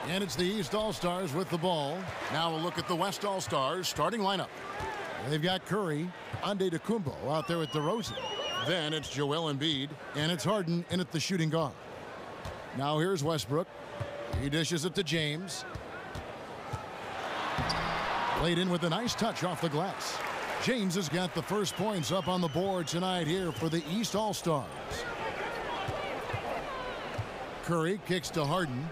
And it's the East All-Stars with the ball. Now a look at the West All-Stars starting lineup. They've got Curry, Antetokounmpo out there with DeRozan. Then it's Joel Embiid, and it's Harden in at the shooting guard. Now here's Westbrook. He dishes it to James. Played in with a nice touch off the glass. James has got the first points up on the board tonight here for the East All-Stars. Curry kicks to Harden.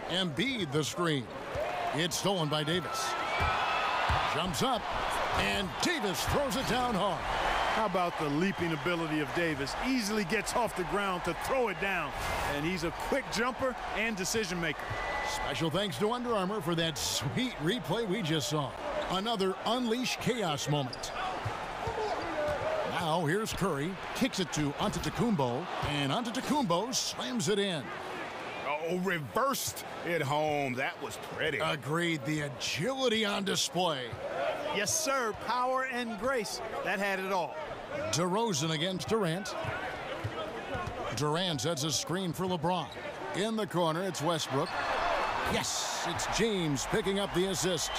Embiid the screen. It's stolen by Davis. Jumps up, and Davis throws it down hard. How about the leaping ability of Davis? Easily gets off the ground to throw it down. And he's a quick jumper and decision maker. Special thanks to Under Armour for that sweet replay we just saw. Another unleash chaos moment. Now here's Curry, kicks it to Antetokounmpo, and Antetokounmpo slams it in. Oh, reversed it home. That was pretty. Agreed. The agility on display. Yes, sir. Power and grace. That had it all. DeRozan against Durant. Durant sets a screen for LeBron. In the corner, it's Westbrook. Yes, it's James picking up the assist.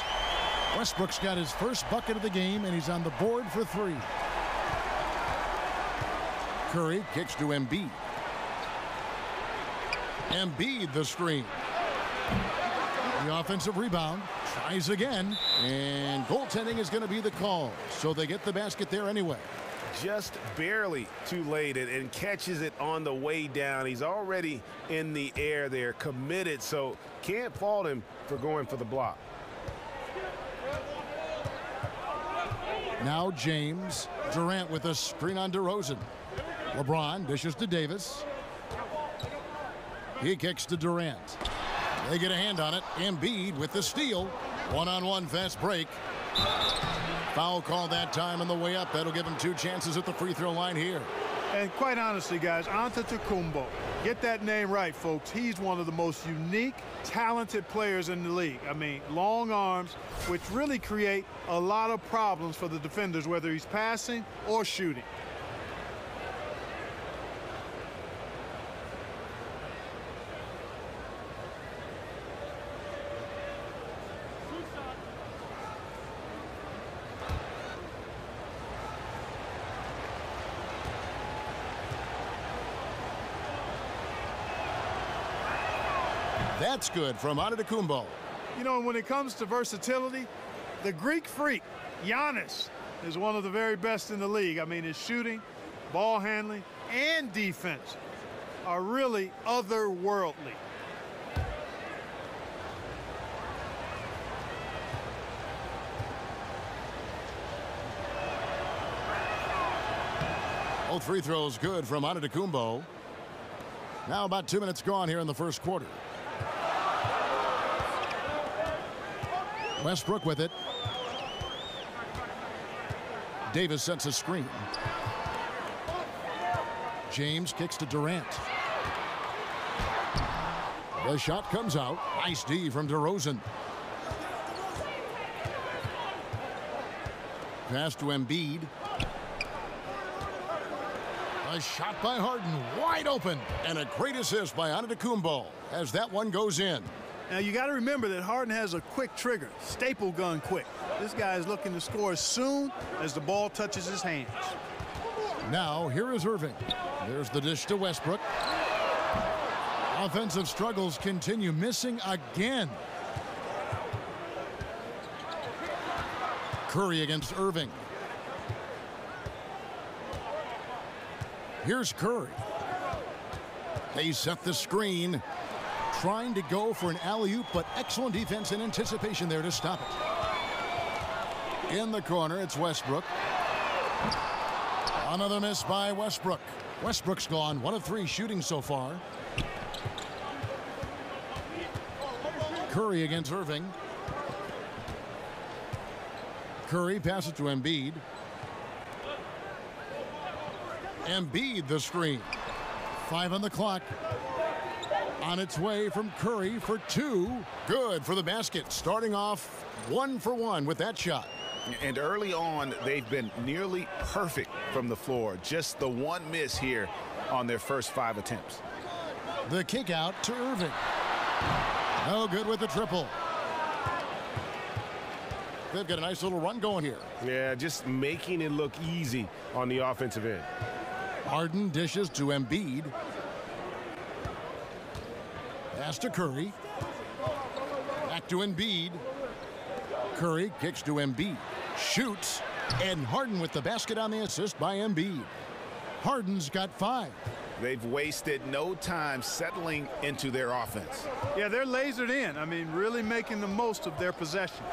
Westbrook's got his first bucket of the game, and he's on the board for three. Curry kicks to Embiid. Embiid the screen. The offensive rebound. Tries again. And goaltending is going to be the call. So they get the basket there anyway. Just barely too late and catches it on the way down. He's already in the air there, committed, so can't fault him for going for the block. Now James. Durant with a screen on DeRozan. LeBron dishes to Davis. He kicks to Durant. They get a hand on it. Embiid with the steal. One-on-one fast break. Foul call that time on the way up. That'll give him two chances at the free throw line here. And quite honestly, guys, Antetokounmpo, get that name right, folks. He's one of the most unique, talented players in the league. I mean, long arms, which really create a lot of problems for the defenders, whether he's passing or shooting. That's good from Antetokounmpo. You know, when it comes to versatility, the Greek freak, Giannis, is one of the very best in the league. I mean, his shooting, ball handling, and defense are really otherworldly. Both free throws good from Antetokounmpo. Now about 2 minutes gone here in the first quarter. Westbrook with it. Davis sets a screen. James kicks to Durant. The shot comes out. Nice D from DeRozan. Pass to Embiid. A shot by Harden, wide open. And a great assist by Antetokounmpo as that one goes in. Now, you got to remember that Harden has a quick trigger, staple gun quick. This guy is looking to score as soon as the ball touches his hands. Now, here is Irving. There's the dish to Westbrook. Offensive struggles continue, missing again. Curry against Irving. Here's Curry. They set the screen. Trying to go for an alley-oop, but excellent defense and anticipation there to stop it. In the corner, it's Westbrook. Another miss by Westbrook. Westbrook's gone 1 of 3 shooting so far. Curry against Irving. Curry passes it to Embiid. Embiid the screen. 5 on the clock. On its way from Curry for 2. Good for the basket. Starting off 1 for 1 with that shot. And early on, they've been nearly perfect from the floor. Just the one miss here on their first 5 attempts. The kick out to Irving. No good with the triple. They've got a nice little run going here. Yeah, just making it look easy on the offensive end. Harden dishes to Embiid. Pass to Curry. Back to Embiid. Curry kicks to Embiid. Shoots. And Harden with the basket on the assist by Embiid. Harden's got 5. They've wasted no time settling into their offense. Yeah, they're lasered in. I mean, really making the most of their possessions.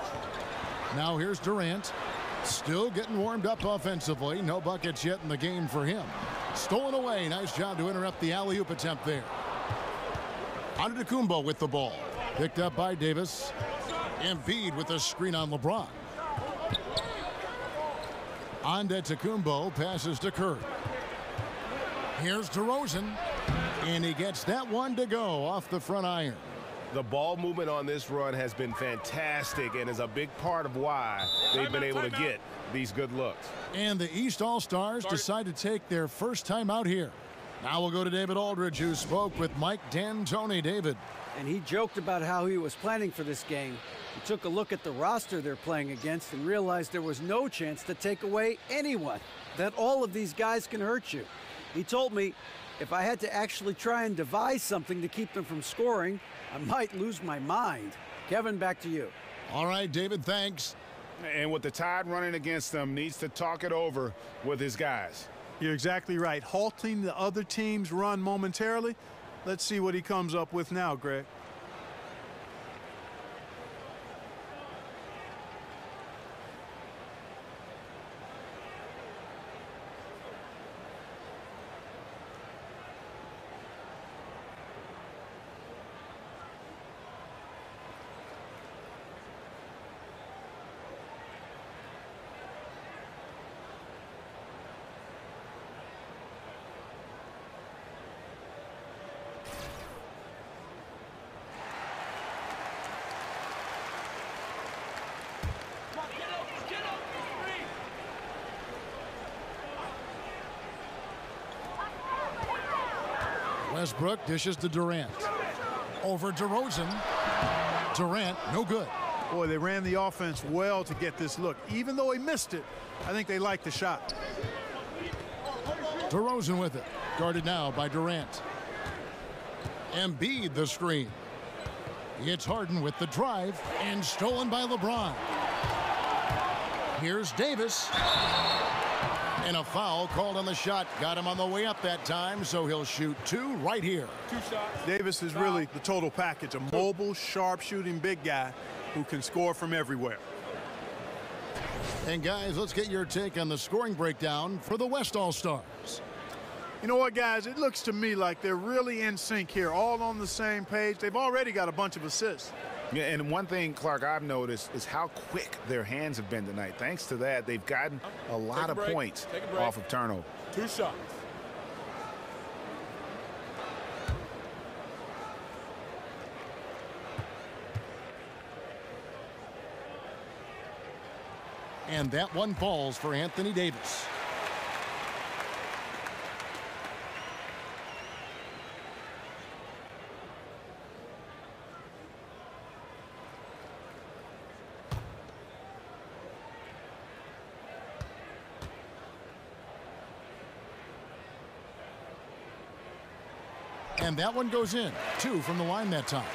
Now here's Durant. Still getting warmed up offensively. No buckets yet in the game for him. Stolen away. Nice job to interrupt the alley-oop attempt there. Antetokounmpo with the ball. Picked up by Davis. Embiid with a screen on LeBron. Antetokounmpo passes to Curry. Here's DeRozan. And he gets that one to go off the front iron. The ball movement on this run has been fantastic and is a big part of why they've been able to get these good looks. And the East All-Stars decide to take their first time out here. Now we'll go to David Aldridge, who spoke with Mike D'Antoni. David. And he joked about how he was planning for this game. He took a look at the roster they're playing against and realized there was no chance to take away anyone, that all of these guys can hurt you. He told me if I had to actually try and devise something to keep them from scoring, I might lose my mind. Kevin, back to you. All right, David, thanks. And with the Tide running against them, needs to talk it over with his guys. You're exactly right. Halting the other team's run momentarily. Let's see what he comes up with now, Greg. Westbrook dishes to Durant. Over DeRozan. Durant, no good. Boy, they ran the offense well to get this look. Even though he missed it, I think they liked the shot. DeRozan with it. Guarded now by Durant. Embiid the screen. It's Harden with the drive and stolen by LeBron. Here's Davis. And a foul called on the shot. Got him on the way up that time, so he'll shoot 2 right here. 2 shots. Davis is really the total package. A mobile, sharp-shooting big guy who can score from everywhere. And guys, let's get your take on the scoring breakdown for the West All-Stars. You know what, guys? It looks to me like they're really in sync here, all on the same page. They've already got a bunch of assists. Yeah, and one thing, Clark, I've noticed is how quick their hands have been tonight. Thanks to that, they've gotten a lot of points off of turnover. 2 shots. And that one falls for Anthony Davis. And that one goes in. 2 from the line that time.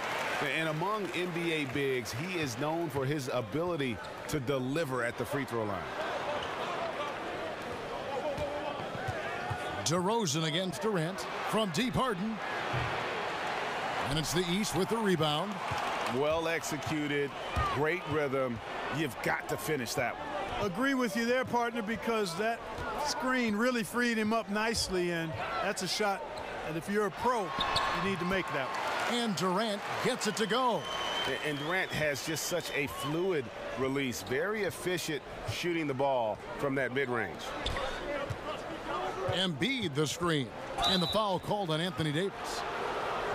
And among NBA bigs, he is known for his ability to deliver at the free throw line. DeRozan against Durant from deep. Harden. And it's the East with the rebound. Well executed, great rhythm. You've got to finish that one. Agree with you there, partner, because that screen really freed him up nicely, and that's a shot. And if you're a pro, you need to make that one. And Durant gets it to go. And Durant has just such a fluid release. Very efficient shooting the ball from that mid-range. Embiid the screen. And the foul called on Anthony Davis.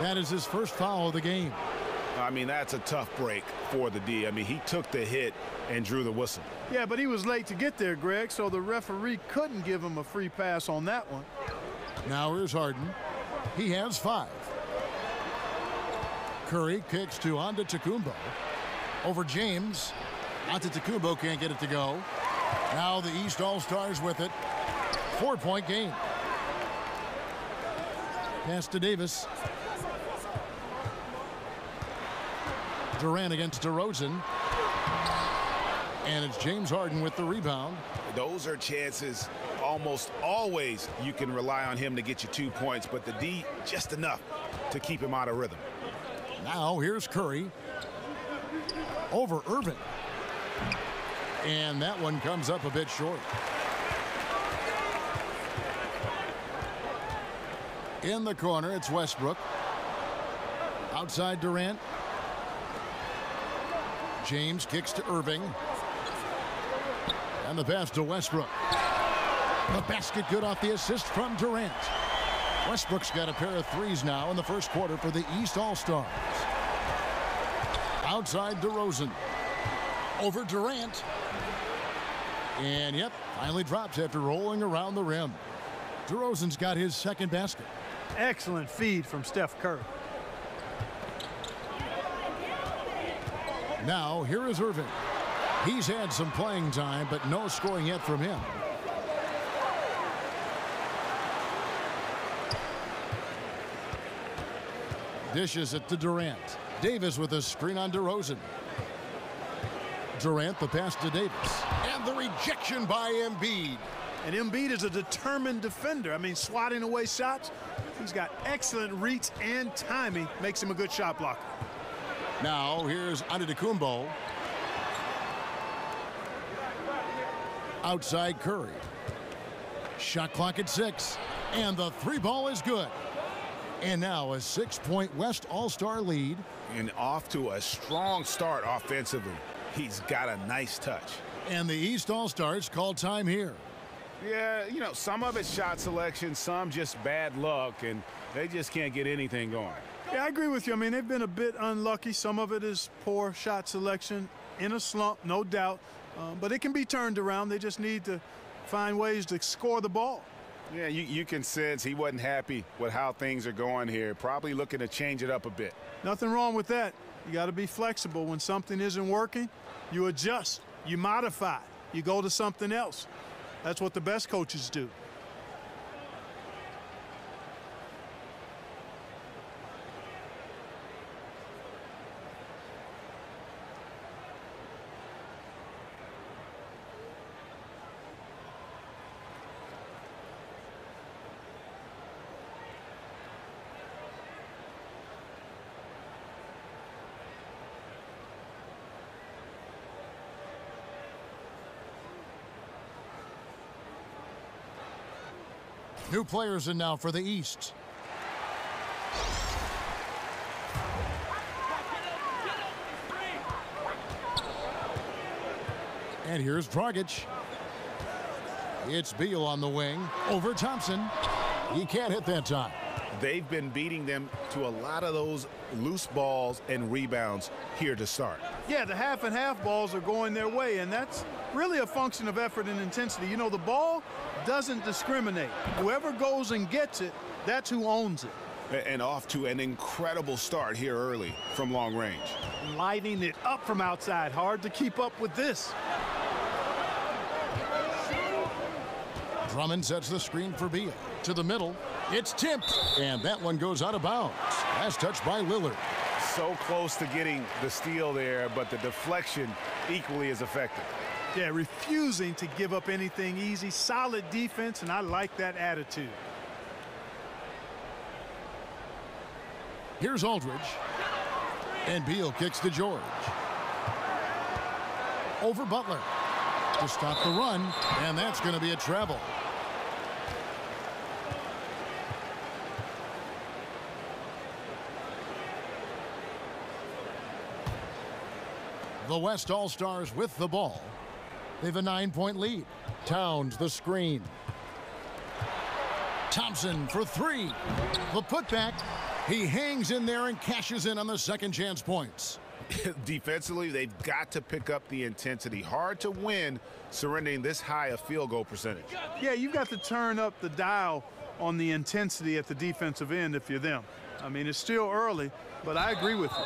That is his first foul of the game. I mean, that's a tough break for the D. I mean, he took the hit and drew the whistle. Yeah, but he was late to get there, Greg, so the referee couldn't give him a free pass on that one. Now here's Harden. He has 5. Curry kicks to Antetokounmpo. Over James. Antetokounmpo can't get it to go. Now the East All-Stars with it. 4-point game. Pass to Davis. Durant against DeRozan. And it's James Harden with the rebound. Those are chances almost always you can rely on him to get you 2 points, but the D just enough to keep him out of rhythm. Now here's Curry. Over Irving. And that one comes up a bit short. In the corner, it's Westbrook. Outside Durant. James kicks to Irving. And the pass to Westbrook. The basket good off the assist from Durant. Westbrook's got a pair of threes now in the first quarter for the East All-Stars. Outside DeRozan. Over Durant. And yep, finally drops after rolling around the rim. DeRozan's got his second basket. Excellent feed from Steph Curry. Now here is Irving. He's had some playing time, but no scoring yet from him. Dishes it to Durant. Davis with a screen on DeRozan. Durant the pass to Davis. And the rejection by Embiid. And Embiid is a determined defender. I mean, swatting away shots. He's got excellent reach and timing. Makes him a good shot blocker. Now here's Antetokounmpo. Outside Curry. Shot clock at 6. And the 3-ball is good. And now a 6-point West All-Star lead. And off to a strong start offensively. He's got a nice touch. And the East All-Stars call time here. Yeah, you know, some of it's shot selection, some just bad luck, and they just can't get anything going. Yeah, I agree with you. I mean, they've been a bit unlucky. Some of it is poor shot selection, in a slump, no doubt. But it can be turned around. They just need to find ways to score the ball. Yeah, you can sense he wasn't happy with how things are going here. Probably looking to change it up a bit. Nothing wrong with that. You got to be flexible. When something isn't working, you adjust, you modify, you go to something else. That's what the best coaches do. New players in now for the East. And here's Dragic. It's Beal on the wing. Over Thompson. He can't hit that time. They've been beating them to a lot of those loose balls and rebounds here to start. Yeah, the half and half balls are going their way, and that's really a function of effort and intensity. You know, the ball doesn't discriminate. Whoever goes and gets it, that's who owns it. And off to an incredible start here early from long range. Lighting it up from outside. Hard to keep up with this. Drummond sets the screen for Beal. To the middle. It's tipped. And that one goes out of bounds. Last touch by Lillard. So close to getting the steal there, but the deflection equally as effective. Yeah, refusing to give up anything easy. Solid defense, and I like that attitude. Here's Aldridge. And Beal kicks to George. Over Butler. To stop the run, and that's going to be a travel. The West All-Stars with the ball. They have a 9-point lead. Towns the screen. Thompson for 3. The putback. He hangs in there and cashes in on the second chance points. Defensively, they've got to pick up the intensity. Hard to win surrendering this high a field goal percentage. Yeah, you've got to turn up the dial on the intensity at the defensive end if you're them. I mean, it's still early, but I agree with you.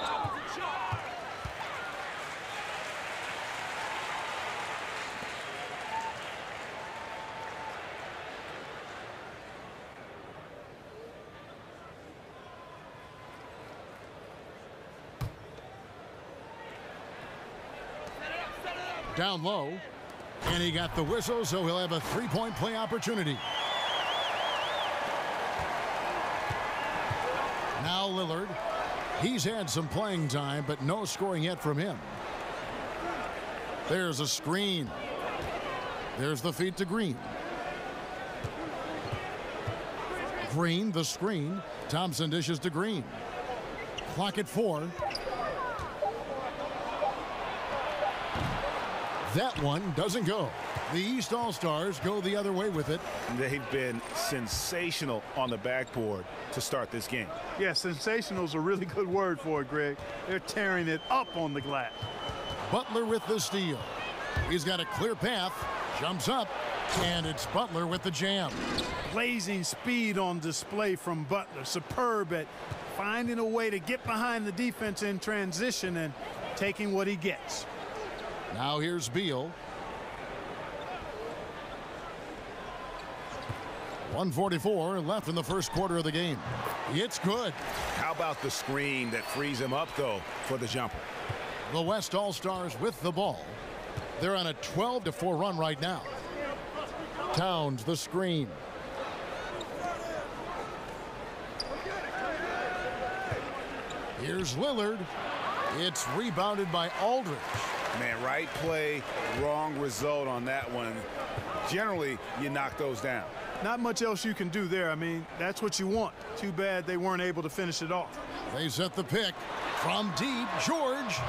Down low, and he got the whistle, so he'll have a three-point play opportunity. Now Lillard. He's had some playing time, but no scoring yet from him. There's a screen. There's the feed to Green. Green, the screen. Thompson dishes to Green. Clock at 4. That one doesn't go. The East All-Stars go the other way with it. They've been sensational on the backboard to start this game. Yeah, sensational is a really good word for it, Greg. They're tearing it up on the glass. Butler with the steal. He's got a clear path, jumps up, and it's Butler with the jam. Blazing speed on display from Butler. Superb at finding a way to get behind the defense in transition and taking what he gets. Now here's Beal. 1:44 left in the first quarter of the game. It's good. How about the screen that frees him up, though, for the jumper? The West All-Stars with the ball. They're on a 12-4 run right now. Towns the screen. Here's Lillard. It's rebounded by Aldridge. Man, right play, wrong result on that one. Generally, you knock those down. Not much else you can do there. I mean, that's what you want. Too bad they weren't able to finish it off. They set the pick from deep. George.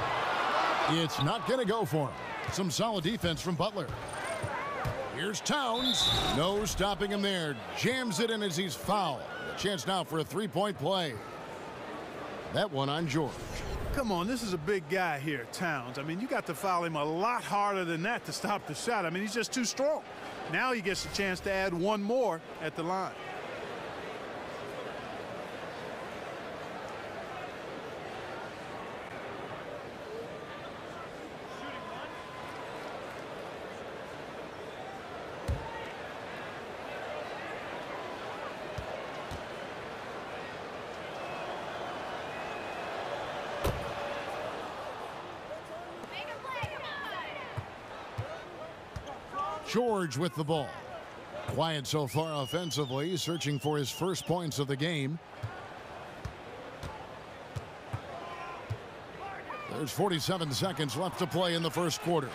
It's not going to go for him. Some solid defense from Butler. Here's Towns. No stopping him there. Jams it in as he's fouled. A chance now for a three-point play. That one on George. Come on, this is a big guy here, Towns. I mean, you got to foul him a lot harder than that to stop the shot. I mean, he's just too strong. Now he gets a chance to add one more at the line. George with the ball. Quiet so far offensively, searching for his first points of the game. There's 47 seconds left to play in the first quarter.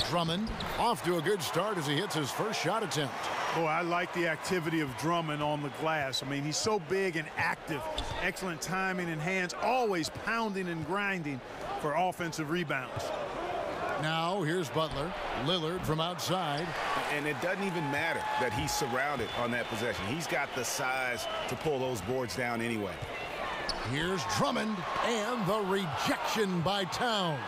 Drummond off to a good start as he hits his first shot attempt. Boy, I like the activity of Drummond on the glass. I mean, he's so big and active. Excellent timing and hands, always pounding and grinding for offensive rebounds. Now here's Butler. Lillard from outside. And it doesn't even matter that he's surrounded on that possession. He's got the size to pull those boards down anyway. Here's Drummond, and the rejection by Towns.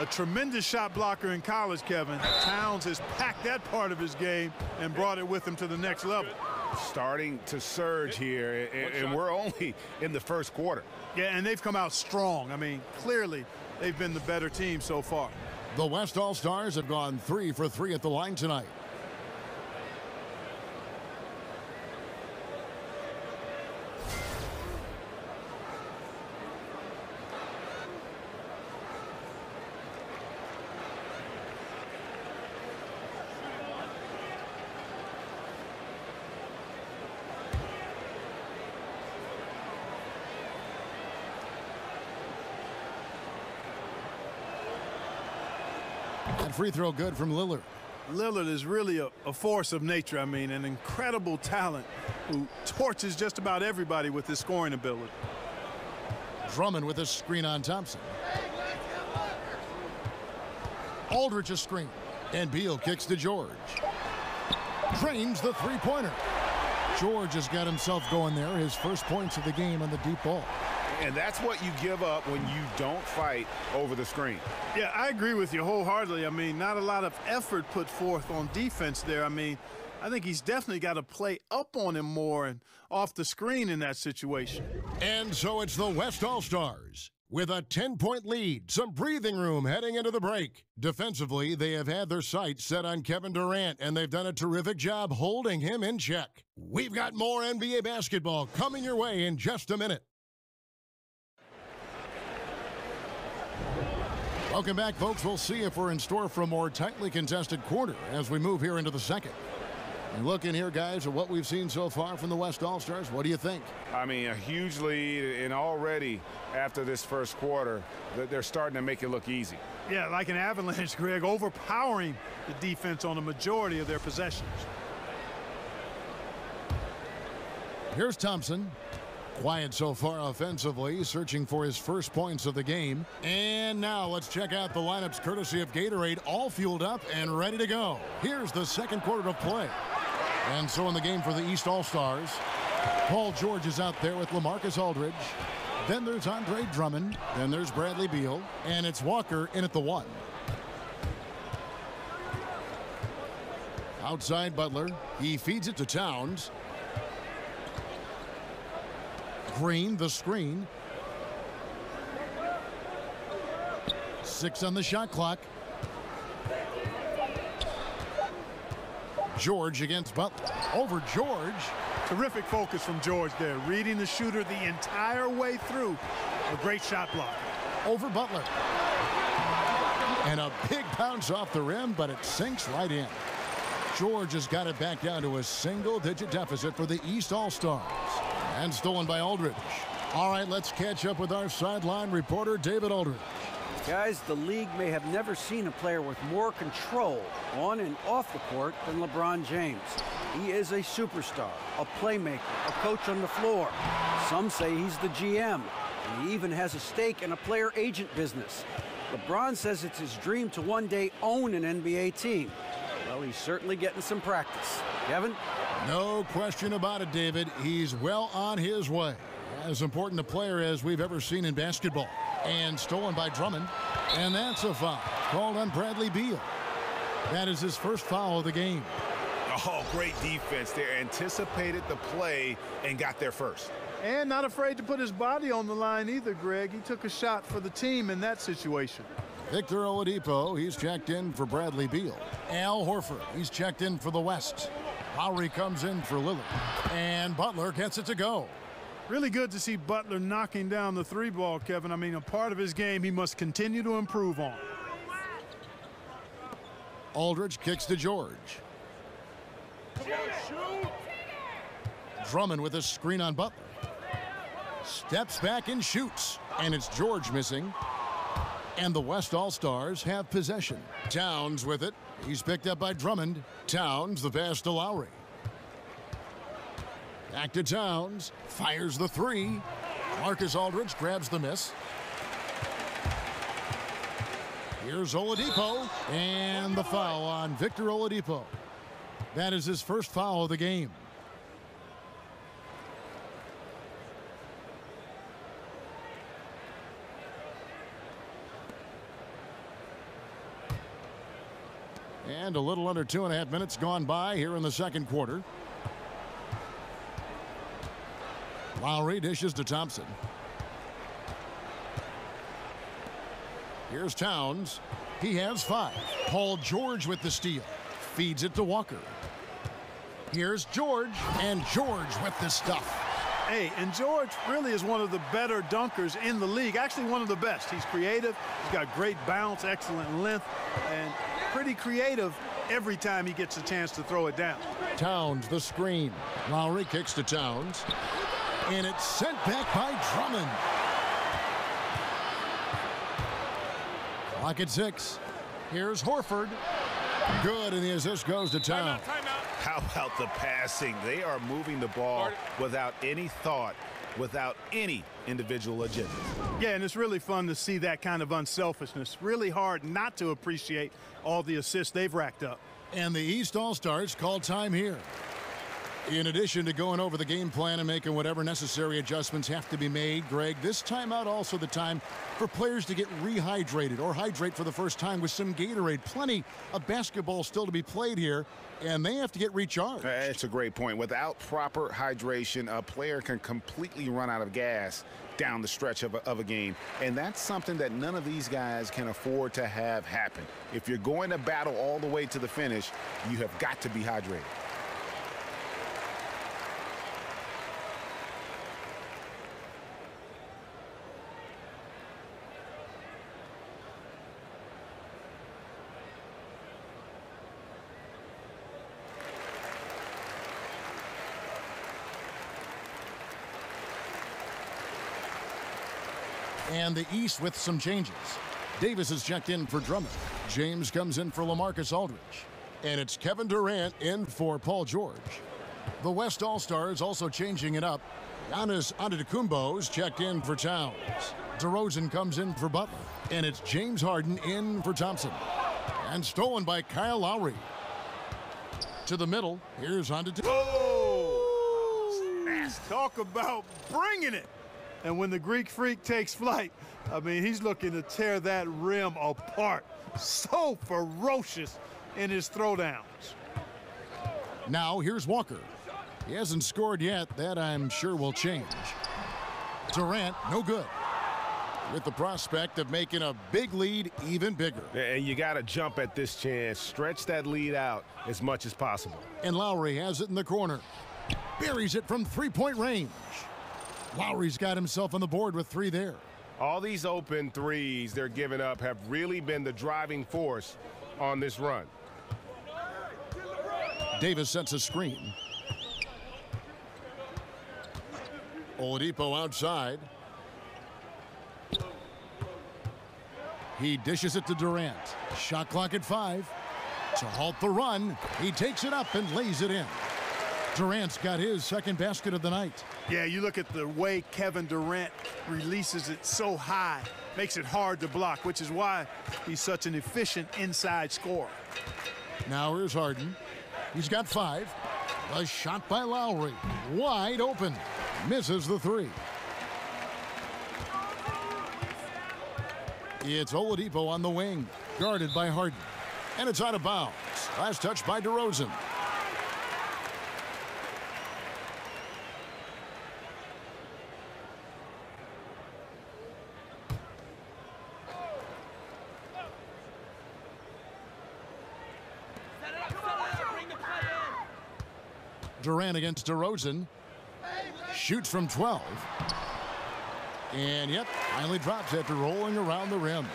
A tremendous shot blocker in college, Kevin. Towns has packed that part of his game and brought it with him to the next level. Starting to surge here, and we're only in the first quarter. Yeah, and they've come out strong. I mean, clearly they've been the better team so far. The West All-Stars have gone 3 for 3 at the line tonight. That free throw good from Lillard. Lillard is really a force of nature. I mean, an incredible talent who torches just about everybody with his scoring ability. Drummond with a screen on Thompson. Aldridge a screen. And Beal kicks to George. Drains the three-pointer. George has got himself going there. His first points of the game on the deep ball. And that's what you give up when you don't fight over the screen. Yeah, I agree with you wholeheartedly. I mean, not a lot of effort put forth on defense there. I mean, I think he's definitely got to play up on him more and off the screen in that situation. And so it's the West All-Stars with a 10-point lead, some breathing room heading into the break. Defensively, they have had their sights set on Kevin Durant, and they've done a terrific job holding him in check. We've got more NBA basketball coming your way in just a minute. Welcome back, folks. We'll see if we're in store for a more tightly contested quarter as we move here into the second. And looking here, guys, at what we've seen so far from the West All-Stars, what do you think? I mean, a huge lead, and already after this first quarter, they're starting to make it look easy. Yeah, like an avalanche, Greg, overpowering the defense on the majority of their possessions. Here's Thompson. Quiet so far offensively, searching for his first points of the game. And now let's check out the lineups courtesy of Gatorade, all fueled up and ready to go. Here's the second quarter of play. And so in the game for the East All-Stars, Paul George is out there with LaMarcus Aldridge. Then there's Andre Drummond. Then there's Bradley Beal. And it's Walker in at the 1. Outside Butler. He feeds it to Towns. Green, the screen. 6 on the shot clock. George against Butler. Over George. Terrific focus from George there, reading the shooter the entire way through. A great shot block. Over Butler. And a big bounce off the rim, but it sinks right in. George has got it back down to a single-digit deficit for the East All-Stars. And stolen by Aldridge. All right, let's catch up with our sideline reporter, David Aldridge. Guys, the league may have never seen a player with more control on and off the court than LeBron James. He is a superstar, a playmaker, a coach on the floor. Some say he's the GM, and he even has a stake in a player agent business. LeBron says it's his dream to one day own an NBA team. Well, he's certainly getting some practice. Kevin? No question about it, David. He's well on his way. As important a player as we've ever seen in basketball. And stolen by Drummond. And that's a foul called on Bradley Beal. That is his first foul of the game. Oh, great defense there. Anticipated the play and got there first. And not afraid to put his body on the line either, Greg. He took a shot for the team in that situation. Victor Oladipo, he's checked in for Bradley Beal. Al Horford, he's checked in for the West. Lowry comes in for Lillard. And Butler gets it to go. Really good to see Butler knocking down the 3-ball, Kevin. I mean, a part of his game he must continue to improve on. Aldridge kicks to George. Drummond with a screen on Butler. Steps back and shoots. And it's George missing. And the West All-Stars have possession. Towns with it. He's picked up by Drummond. Towns, the pass to Lowry. Back to Towns. Fires the 3. Marcus Aldridge grabs the miss. Here's Oladipo. And the foul on Victor Oladipo. That is his first foul of the game. And a little under 2.5 minutes gone by here in the second quarter. Lowry dishes to Thompson. Here's Towns. He has 5. Paul George with the steal. Feeds it to Walker. Here's George. And George with the stuff. Hey, and George really is one of the better dunkers in the league. Actually, one of the best. He's creative. He's got great bounce, excellent length, and pretty creative every time he gets a chance to throw it down. Towns, the screen. Lowry kicks to Towns. And it's sent back by Drummond. Clock at 6. Here's Horford. Good, and the assist goes to Towns. How about the passing? They are moving the ball without any thought, without any individual agenda. Yeah, and it's really fun to see that kind of unselfishness. Really hard not to appreciate all the assists they've racked up. And the East All-Stars call time here. In addition to going over the game plan and making whatever necessary adjustments have to be made, Greg, this timeout also the time for players to get rehydrated or hydrate for the first time with some Gatorade. Plenty of basketball still to be played here, and they have to get recharged. It's a great point. Without proper hydration, a player can completely run out of gas down the stretch of a game, and that's something that none of these guys can afford to have happen. If you're going to battle all the way to the finish, you have got to be hydrated. And the East with some changes. Davis is checked in for Drummond. James comes in for LaMarcus Aldridge. And it's Kevin Durant in for Paul George. The West All-Stars also changing it up. Giannis Antetokounmpo's checked in for Towns. DeRozan comes in for Butler. And it's James Harden in for Thompson. And stolen by Kyle Lowry. To the middle, here's Antetokounmpo. Oh! Talk about bringing it. And when the Greek Freak takes flight, I mean, he's looking to tear that rim apart. So ferocious in his throwdowns. Now here's Walker. He hasn't scored yet. That I'm sure will change. Durant, no good. With the prospect of making a big lead even bigger. And you got to jump at this chance. Stretch that lead out as much as possible. And Lowry has it in the corner. Buries it from three-point range. Lowry's got himself on the board with 3 there. All these open threes they're giving up have really been the driving force on this run. Davis sets a screen. Oladipo outside. He dishes it to Durant. Shot clock at 5. To halt the run, he takes it up and lays it in. Durant's got his second basket of the night. Yeah, you look at the way Kevin Durant releases it so high, makes it hard to block, which is why he's such an efficient inside scorer. Now here's Harden. He's got 5. A shot by Lowry. Wide open. Misses the 3. It's Oladipo on the wing. Guarded by Harden. And it's out of bounds. Last touch by DeRozan. Durant against DeRozan. Shoots from 12. And yep, finally drops after rolling around the rim.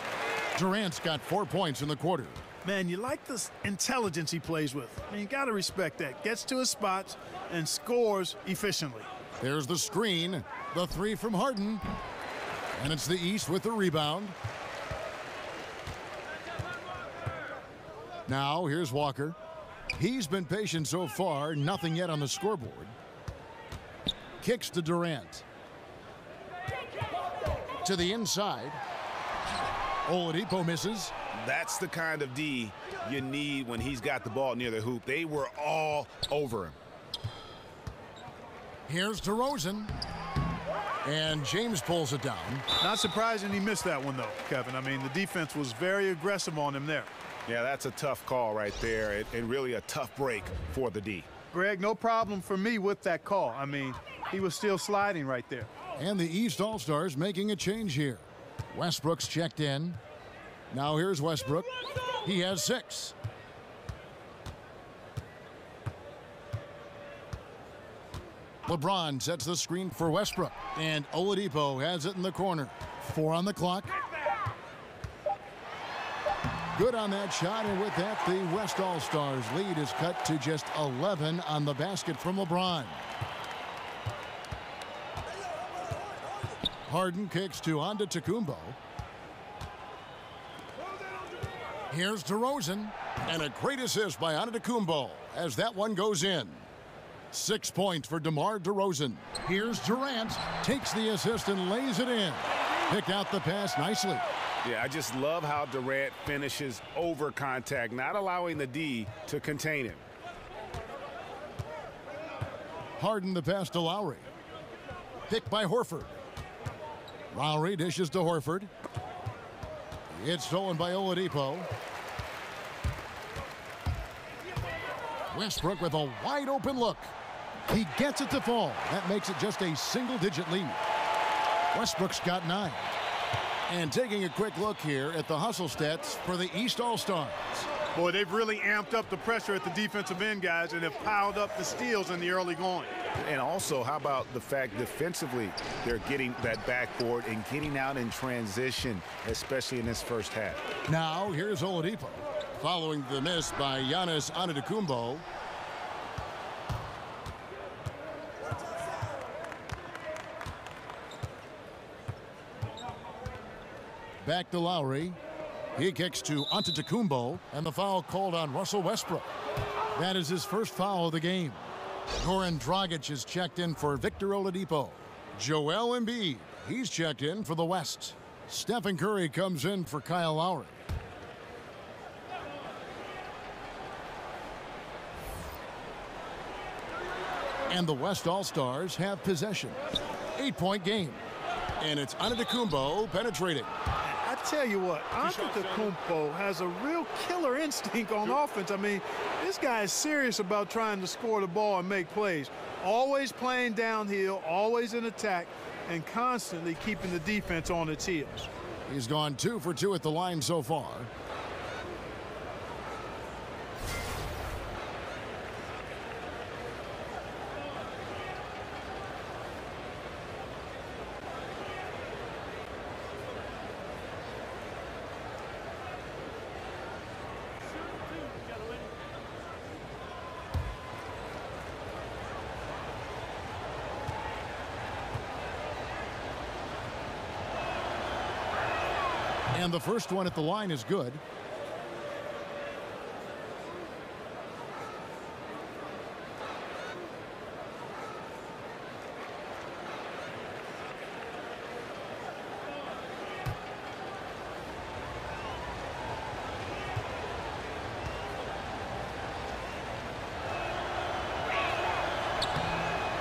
Durant's got 4 points in the quarter. Man, you like the intelligence he plays with. I mean, you got to respect that. Gets to his spots and scores efficiently. There's the screen. The 3 from Harden. And it's the East with the rebound. Now here's Walker. He's been patient so far. Nothing yet on the scoreboard. Kicks to Durant. To the inside. Oladipo misses. That's the kind of D you need when he's got the ball near the hoop. They were all over him. Here's DeRozan. And James pulls it down. Not surprising he missed that one, though, Kevin. I mean, the defense was very aggressive on him there. Yeah, that's a tough call right there, and really a tough break for the D. Greg, no problem for me with that call. I mean, he was still sliding right there. And the East All-Stars making a change here. Westbrook's checked in. Now here's Westbrook. He has 6. LeBron sets the screen for Westbrook. And Oladipo has it in the corner. 4 on the clock. Good on that shot, and with that, the West All-Stars lead is cut to just 11 on the basket from LeBron. Harden kicks to Antetokounmpo. Here's DeRozan, and a great assist by Antetokounmpo as that one goes in. 6 points for DeMar DeRozan. Here's Durant, takes the assist and lays it in. Picked out the pass nicely. Yeah, I just love how Durant finishes over contact, not allowing the D to contain him. Harden the pass to Lowry. Picked by Horford. Lowry dishes to Horford. It's stolen by Oladipo. Westbrook with a wide open look. He gets it to fall. That makes it just a single-digit lead. Westbrook's got 9. And taking a quick look here at the hustle stats for the East All-Stars. Boy, they've really amped up the pressure at the defensive end, guys, and have piled up the steals in the early going. And also, how about the fact defensively they're getting that backboard and getting out in transition, especially in this first half. Now, here's Oladipo. Following the miss by Giannis Antetokounmpo. Back to Lowry. He kicks to Antetokounmpo, and the foul called on Russell Westbrook. That is his first foul of the game. Goran Dragic is checked in for Victor Oladipo. Joel Embiid, he's checked in for the West. Stephen Curry comes in for Kyle Lowry. And the West All-Stars have possession. 8-point game. And it's Antetokounmpo penetrating. I tell you what, Antetokounmpo has a real killer instinct on offense. I mean, this guy is serious about trying to score the ball and make plays. Always playing downhill, always in attack, and constantly keeping the defense on its heels. He's gone 2 for 2 at the line so far. And the first one at the line is good.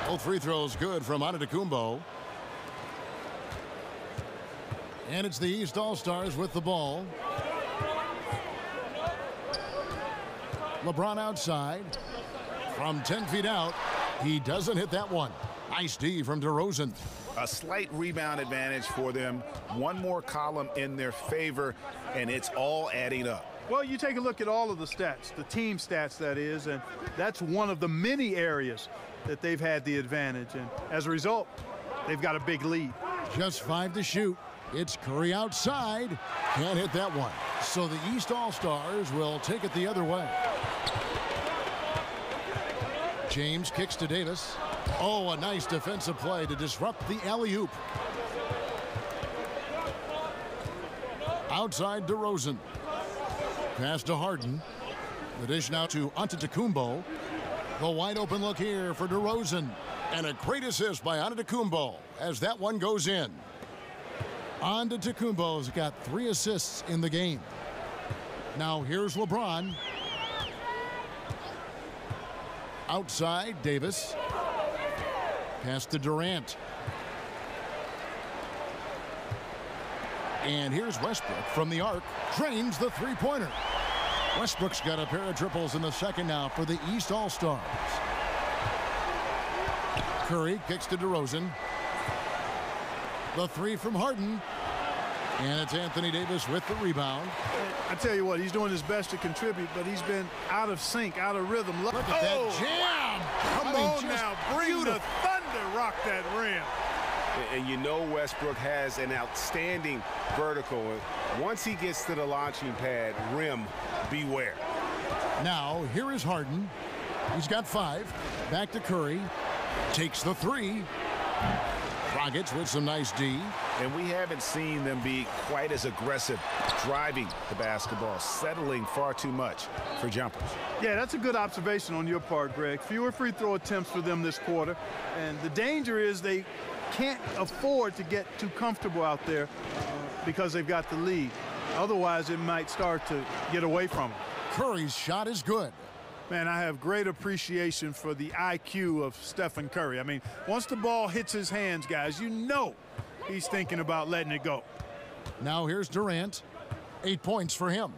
Both free throws good from Antetokounmpo. And it's the East All-Stars with the ball. LeBron outside. From 10 feet out. He doesn't hit that one. Nice D from DeRozan. A slight rebound advantage for them. One more column in their favor, and it's all adding up. Well, you take a look at all of the stats, the team stats, that is, and that's one of the many areas that they've had the advantage. And as a result, they've got a big lead. Just 5 to shoot. It's Curry outside. Can't hit that one. So the East All-Stars will take it the other way. James kicks to Davis. Oh, a nice defensive play to disrupt the alley-oop. Outside DeRozan. Pass to Harden. The dish now to Antetokounmpo. The wide open look here for DeRozan. And a great assist by Antetokounmpo as that one goes in. Antetokounmpo's got 3 assists in the game. Now here's LeBron. Outside, Davis. Pass to Durant. And here's Westbrook from the arc. Drains the three-pointer. Westbrook's got a pair of triples in the second now for the East All-Stars. Curry kicks to DeRozan. The 3 from Harden. And it's Anthony Davis with the rebound. I tell you what, he's doing his best to contribute, but he's been out of sync, out of rhythm. Look at that jam. Come on now, bring the thunder, rock that rim. And you know Westbrook has an outstanding vertical. Once he gets to the launching pad, rim, beware. Now, here is Harden. He's got 5. Back to Curry. Takes the 3. Dragic with some nice D. And we haven't seen them be quite as aggressive driving the basketball, settling far too much for jumpers. Yeah, that's a good observation on your part, Greg. Fewer free throw attempts for them this quarter. And the danger is they can't afford to get too comfortable out there because they've got the lead. Otherwise, it might start to get away from them. Curry's shot is good. Man, I have great appreciation for the IQ of Stephen Curry. I mean, once the ball hits his hands, guys, you know he's thinking about letting it go. Now here's Durant. 8 points for him.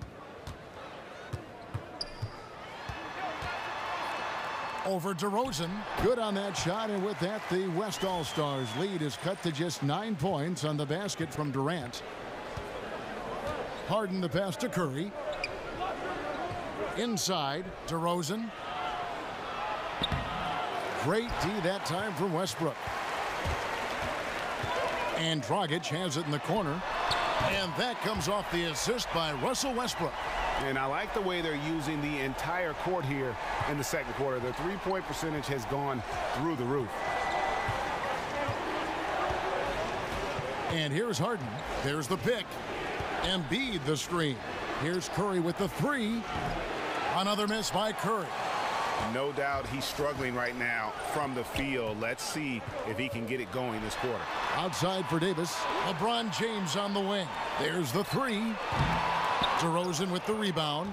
Over DeRozan. Good on that shot, and with that, the West All-Stars lead is cut to just 9 points on the basket from Durant. Harden the pass to Curry. Inside, DeRozan. Great D that time from Westbrook. And Dragic has it in the corner. And that comes off the assist by Russell Westbrook. And I like the way they're using the entire court here in the second quarter. Their three-point percentage has gone through the roof. And here's Harden. There's the pick. Embiid the screen. Here's Curry with the three. Another miss by Curry. No doubt he's struggling right now from the field. Let's see if he can get it going this quarter. Outside for Davis. LeBron James on the wing. There's the three. DeRozan with the rebound.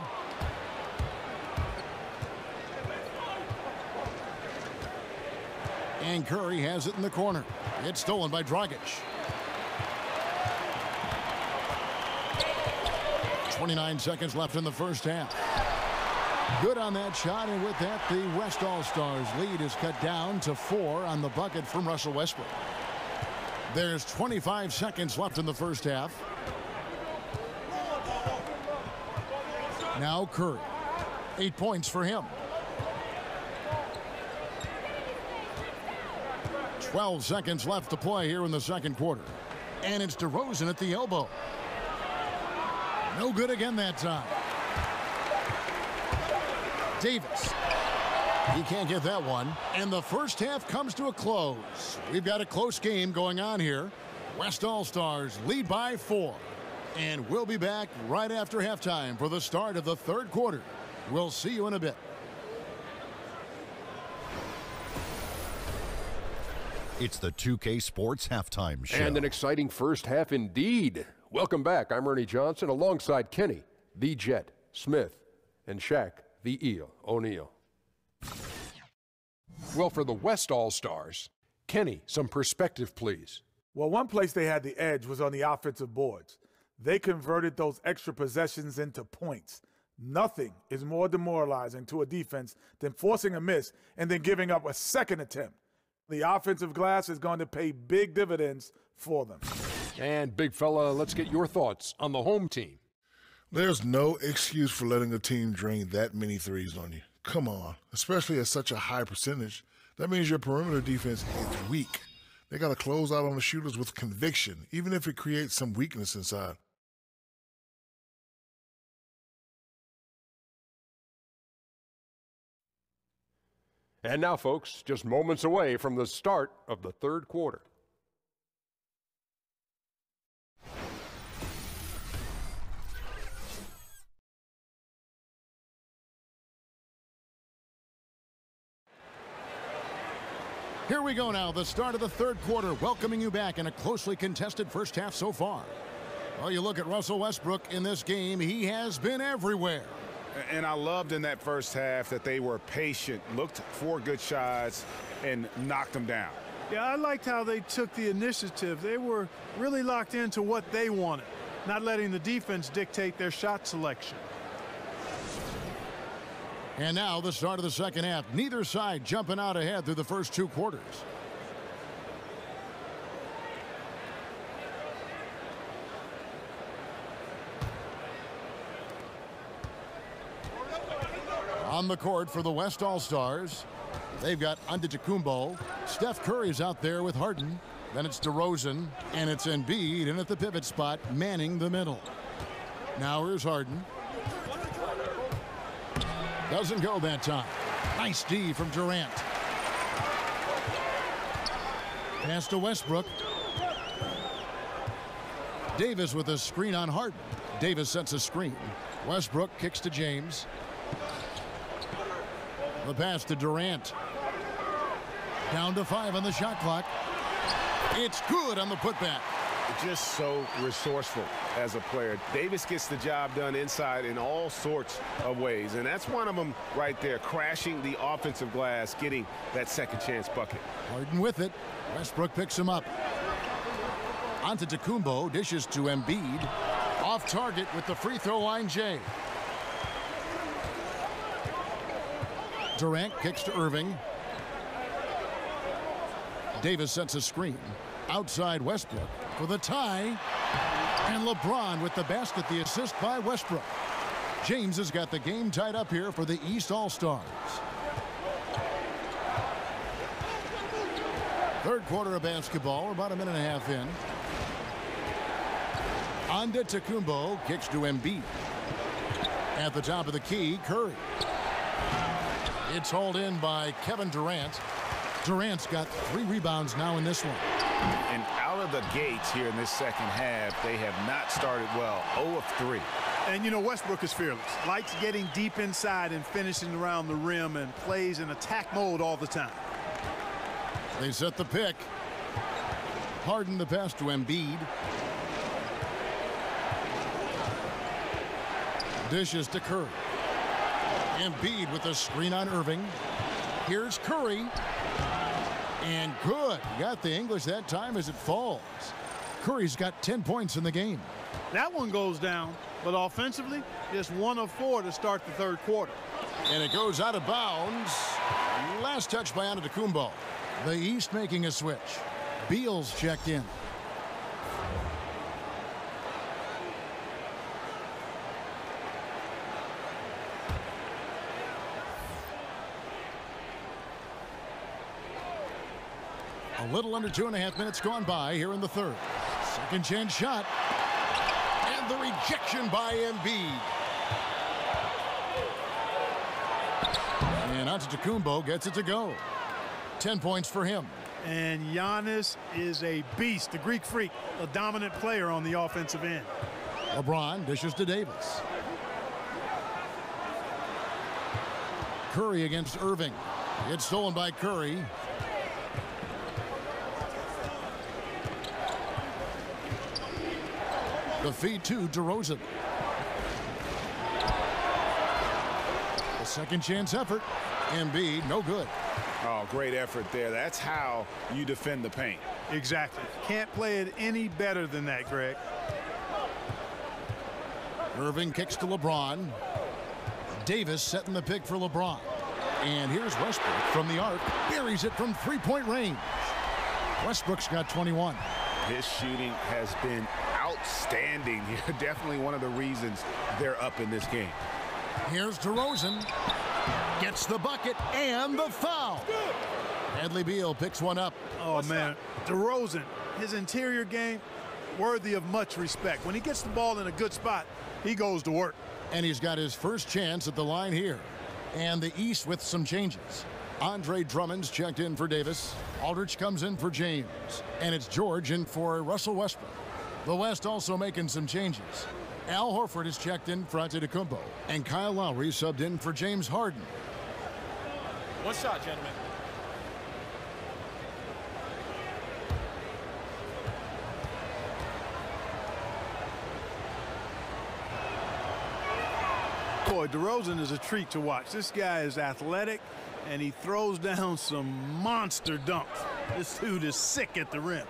And Curry has it in the corner. It's stolen by Dragic. 29 seconds left in the first half. Good on that shot, and with that, the West All-Stars lead is cut down to 4 on the bucket from Russell Westbrook. There's 25 seconds left in the first half. Now Curry. 8 points for him. 12 seconds left to play here in the second quarter. And it's DeRozan at the elbow. No good again that time. Davis. He can't get that one. And the first half comes to a close. We've got a close game going on here. West All-Stars lead by 4. And we'll be back right after halftime for the start of the third quarter. We'll see you in a bit. It's the 2K Sports Halftime Show. And an exciting first half indeed. Welcome back. I'm Ernie Johnson alongside Kenny, the Jet, Smith, and Shaq, the Eel, O'Neal. Well, for the West All-Stars, Kenny, some perspective, please. Well, one place they had the edge was on the offensive boards. They converted those extra possessions into points. Nothing is more demoralizing to a defense than forcing a miss and then giving up a second attempt. The offensive glass is going to pay big dividends for them. And, big fella, let's get your thoughts on the home team. There's no excuse for letting a team drain that many threes on you. Come on, especially at such a high percentage. That means your perimeter defense is weak. They got to close out on the shooters with conviction, even if it creates some weakness inside. And now, folks, just moments away from the start of the third quarter. Here we go now, the start of the third quarter, welcoming you back in a closely contested first half so far. Well, you look at Russell Westbrook in this game, he has been everywhere. And I loved in that first half that they were patient, looked for good shots, and knocked them down. Yeah, I liked how they took the initiative. They were really locked into what they wanted, not letting the defense dictate their shot selection. And now the start of the second half. Neither side jumping out ahead through the first two quarters. On the court for the West All-Stars, they've got Antetokounmpo. Steph Curry's out there with Harden. Then it's DeRozan, and it's Embiid in at the pivot spot, manning the middle. Now here's Harden. Doesn't go that time. Nice D from Durant. Pass to Westbrook. Davis with a screen on Harden. Davis sets a screen. Westbrook kicks to James. The pass to Durant. Down to 5 on the shot clock. It's good on the putback. just so resourceful as a player. Davis gets the job done inside in all sorts of ways, and that's one of them right there, crashing the offensive glass, getting that second chance bucket. Harden with it. Westbrook picks him up. Antetokounmpo dishes to Embiid. Off target with the free throw line, Jay. Durant kicks to Irving. Davis sets a screen. Outside Westbrook for the tie. And LeBron with the basket, the assist by Westbrook. James has got the game tied up here for the East All-Stars. Third quarter of basketball. We're about a minute and a half in. Antetokounmpo kicks to Embiid. At the top of the key, Curry. It's hauled in by Kevin Durant. Durant's got 3 rebounds now in this one. And out of the gates here in this second half, they have not started well. 0 of 3. And, you know, Westbrook is fearless. Likes getting deep inside and finishing around the rim and plays in attack mode all the time. They set the pick. Harden the pass to Embiid. Dishes to Curry. Embiid with a screen on Irving. Here's Curry. And good. Got the English that time as it falls. Curry's got 10 points in the game. That one goes down, but offensively, just 1 of 4 to start the third quarter. And it goes out of bounds. Last touch by Antetokounmpo. The East making a switch. Beal's checked in. A little under 2.5 minutes gone by here in the third. Second chance shot. And the rejection by Embiid. And Antetokounmpo gets it to go. 10 points for him. And Giannis is a beast, the Greek freak, a dominant player on the offensive end. LeBron dishes to Davis. Curry against Irving. It's stolen by Curry. The feed to DeRozan. The second chance effort. Embiid, no good. Oh, great effort there. That's how you defend the paint. Exactly. Can't play it any better than that, Greg. Irving kicks to LeBron. Davis setting the pick for LeBron. And here's Westbrook from the arc. Buries it from three-point range. Westbrook's got 21. His shooting has been outstanding. Definitely one of the reasons they're up in this game. Here's DeRozan. Gets the bucket and the foul. Bradley Beal picks one up. Oh, man. DeRozan, his interior game, worthy of much respect. When he gets the ball in a good spot, he goes to work. And he's got his first chance at the line here. And the East with some changes. Andre Drummond's checked in for Davis. Aldridge comes in for James. And it's George in for Russell Westbrook. The West also making some changes. Al Horford is checked in for Antetokounmpo. And Kyle Lowry subbed in for James Harden. One shot, gentlemen. Boy, DeRozan is a treat to watch. This guy is athletic, and he throws down some monster dunks. This dude is sick at the rim.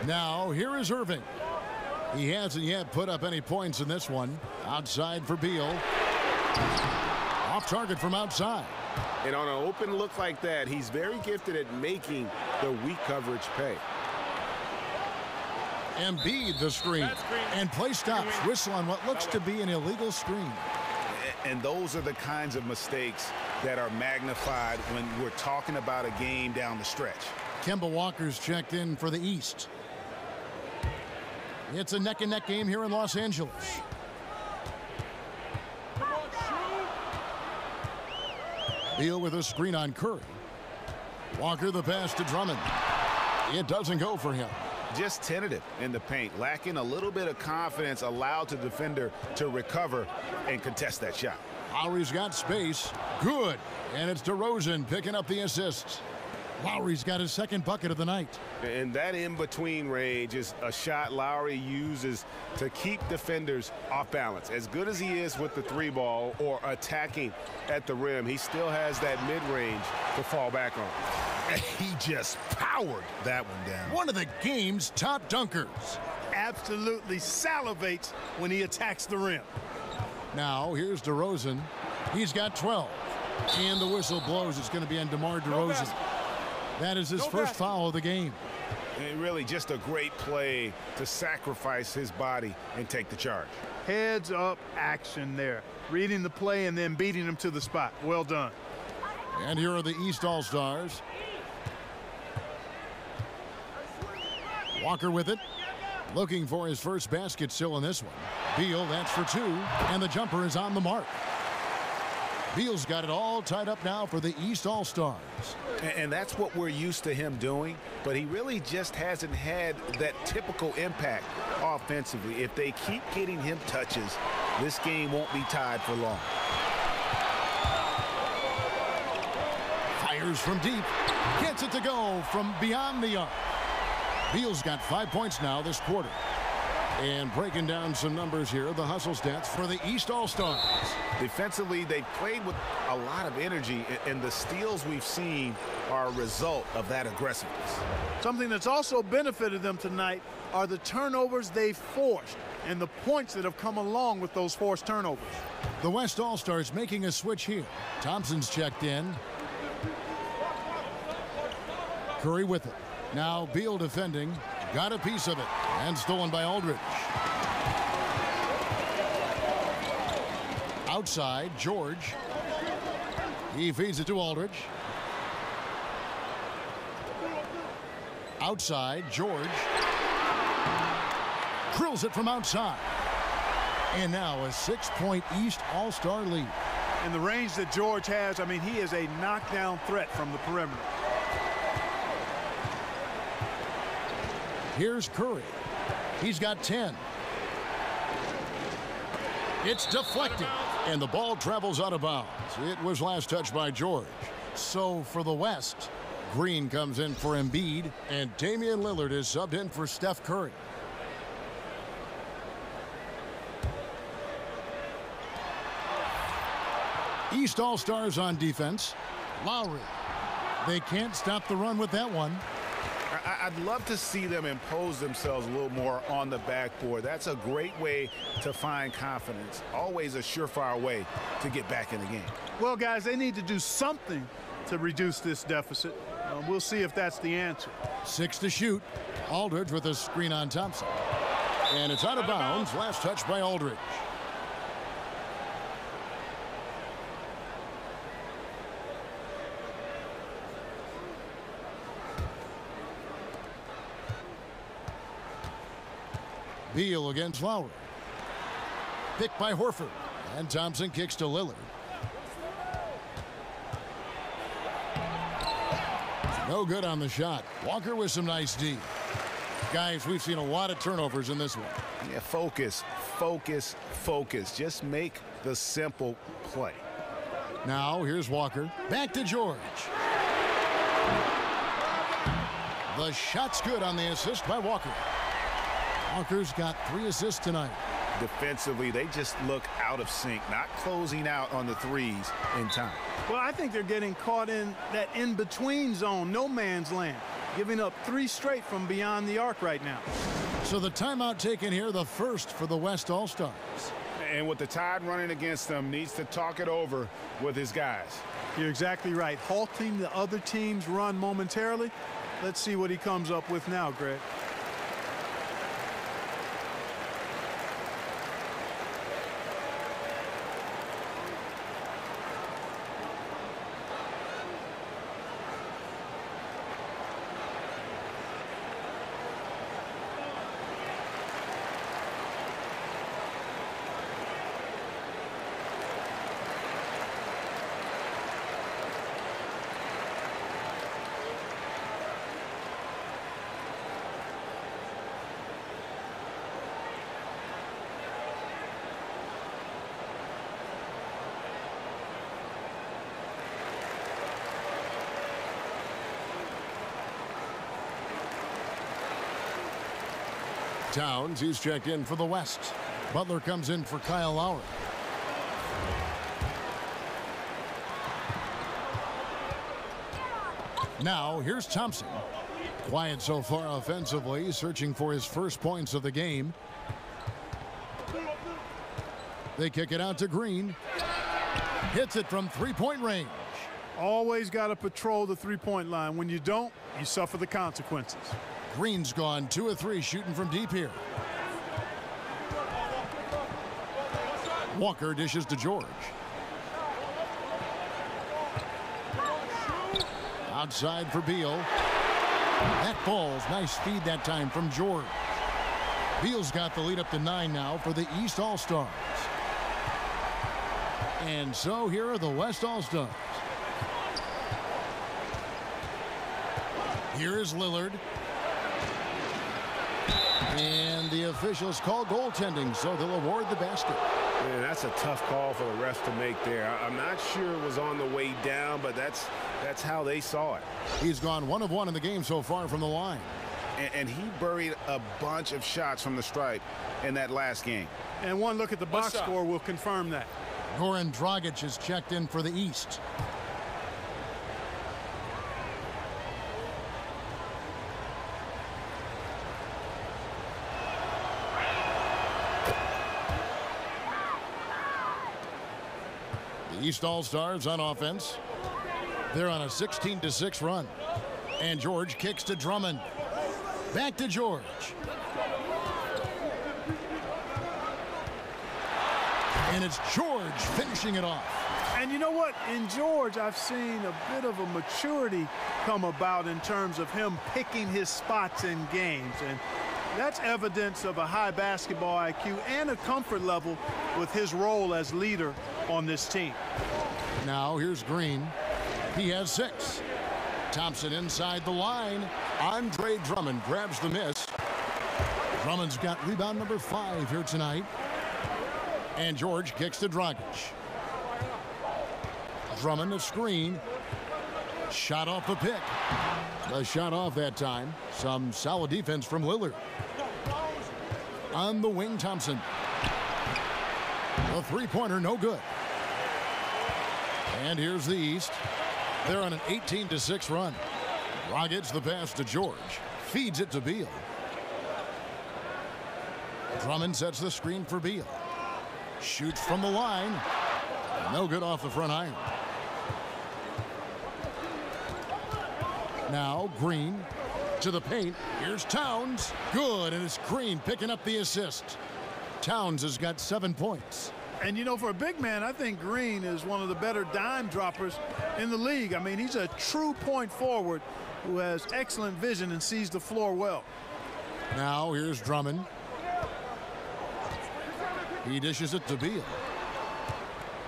Now, here is Irving. He hasn't yet put up any points in this one. Outside for Beal. Off target from outside. And on an open look like that, he's very gifted at making the weak coverage pay. Embiid the screen. And play stops. Whistle on what looks to be an illegal screen. And those are the kinds of mistakes that are magnified when we're talking about a game down the stretch. Kemba Walker's checked in for the East. It's a neck-and-neck game here in Los Angeles. Beal with a screen on Curry. Walker the pass to Drummond. It doesn't go for him. Just tentative in the paint, lacking a little bit of confidence, allowed the defender to recover and contest that shot. Lowry's got space. Good. And it's DeRozan picking up the assists. Lowry's got his second bucket of the night. And that in-between range is a shot Lowry uses to keep defenders off balance. As good as he is with the three ball or attacking at the rim, he still has that mid-range to fall back on. And he just powered that one down. One of the game's top dunkers. Absolutely salivates when he attacks the rim. Now, here's DeRozan. He's got 12. And the whistle blows. It's going to be on DeMar DeRozan. That is his first foul of the game. And really just a great play to sacrifice his body and take the charge. Heads up action there. Reading the play and then beating him to the spot. Well done. And here are the East All-Stars. Walker with it. Looking for his first basket still in this one. Beal, that's for two. And the jumper is on the mark. Beal's got it all tied up now for the East All-Stars. And that's what we're used to him doing, but he really just hasn't had that typical impact offensively. If they keep getting him touches, this game won't be tied for long. Fires from deep. Gets it to go from beyond the arc. Beal's got 5 points now this quarter. And breaking down some numbers here, the hustle stats for the East All-Stars. Defensively, they played with a lot of energy, and the steals we've seen are a result of that aggressiveness. Something that's also benefited them tonight are the turnovers they've forced and the points that have come along with those forced turnovers. The West All-Stars making a switch here. Thompson's checked in. Curry with it. Now Beal defending. Got a piece of it. And stolen by Aldridge. Outside, George. He feeds it to Aldridge. Outside, George. Drills it from outside. And now a 6-point East All-Star lead. And the range that George has, I mean, he is a knockdown threat from the perimeter. Here's Curry. He's got 10. It's deflected, and the ball travels out of bounds. It was last touched by George. So for the West, Green comes in for Embiid, and Damian Lillard is subbed in for Steph Curry. East All-Stars on defense. Lowry. They can't stop the run with that one. I'd love to see them impose themselves a little more on the backboard. That's a great way to find confidence. Always a surefire way to get back in the game. Well, guys, they need to do something to reduce this deficit. We'll see if that's the answer. 6 to shoot. Aldridge with a screen on Thompson. And it's out of bounds. Last touch by Aldridge. Beal against Lowry. Picked by Horford. And Thompson kicks to Lillard. No good on the shot. Walker with some nice D. Guys, we've seen a lot of turnovers in this one. Yeah, focus, focus, focus. Just make the simple play. Now, here's Walker. Back to George. The shot's good on the assist by Walker. Walker's got 3 assists tonight. Defensively, they just look out of sync, not closing out on the threes in time. Well, I think they're getting caught in that in-between zone, no man's land, giving up 3 straight from beyond the arc right now. So the timeout taken here, the first for the West All-Stars. And with the tide running against them, needs to talk it over with his guys. You're exactly right. Halting the other team's run momentarily. Let's see what he comes up with now, Greg. Towns, he's checked in for the West. Butler comes in for Kyle Lowry. Now, here's Thompson. Quiet so far offensively, searching for his first points of the game. They kick it out to Green. Hits it from three-point range. Always got to patrol the three-point line. When you don't, you suffer the consequences. Green's gone 2 of 3 shooting from deep here. Walker dishes to George. Outside for Beal. That falls. Nice feed that time from George. Beal's got the lead up to 9 now for the East All-Stars. And so here are the West All-Stars. Here is Lillard. And the officials call goaltending, so they'll award the basket. Man, that's a tough call for the refs to make there. I'm not sure it was on the way down, but that's how they saw it. He's gone 1 of 1 in the game so far from the line. And he buried a bunch of shots from the stripe in that last game. And one look at the box score will confirm that. Goran Dragic is checked in for the East. The East All-Stars on offense. They're on a 16-6 run. And George kicks to Drummond. Back to George. And it's George finishing it off. And you know what? In George, I've seen a bit of a maturity come about in terms of him picking his spots in games. And that's evidence of a high basketball IQ and a comfort level with his role as leader on this team. Now here's Green. He has 6. Thompson inside the line. Andre Drummond grabs the miss. Drummond's got rebound number 5 here tonight. And George kicks to Dragic. Drummond a screen. Shot off the pick. The shot off that time. Some solid defense from Lillard. On the wing, Thompson. The three-pointer, no good. And here's the East. They're on an 18-6 run. Dragic the pass to George. Feeds it to Beal. Drummond sets the screen for Beal. Shoots from the line. No good off the front iron. Now Green to the paint. Here's Towns. Good, and it's Green picking up the assist. Towns has got 7 points. And, you know, for a big man, I think Green is one of the better dime droppers in the league. I mean, he's a true point forward who has excellent vision and sees the floor well. Now here's Drummond. He dishes it to Beal.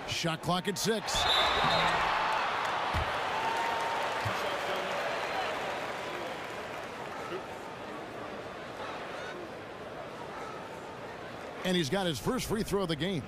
Shot clock at 6. And he's got his first free throw of the game.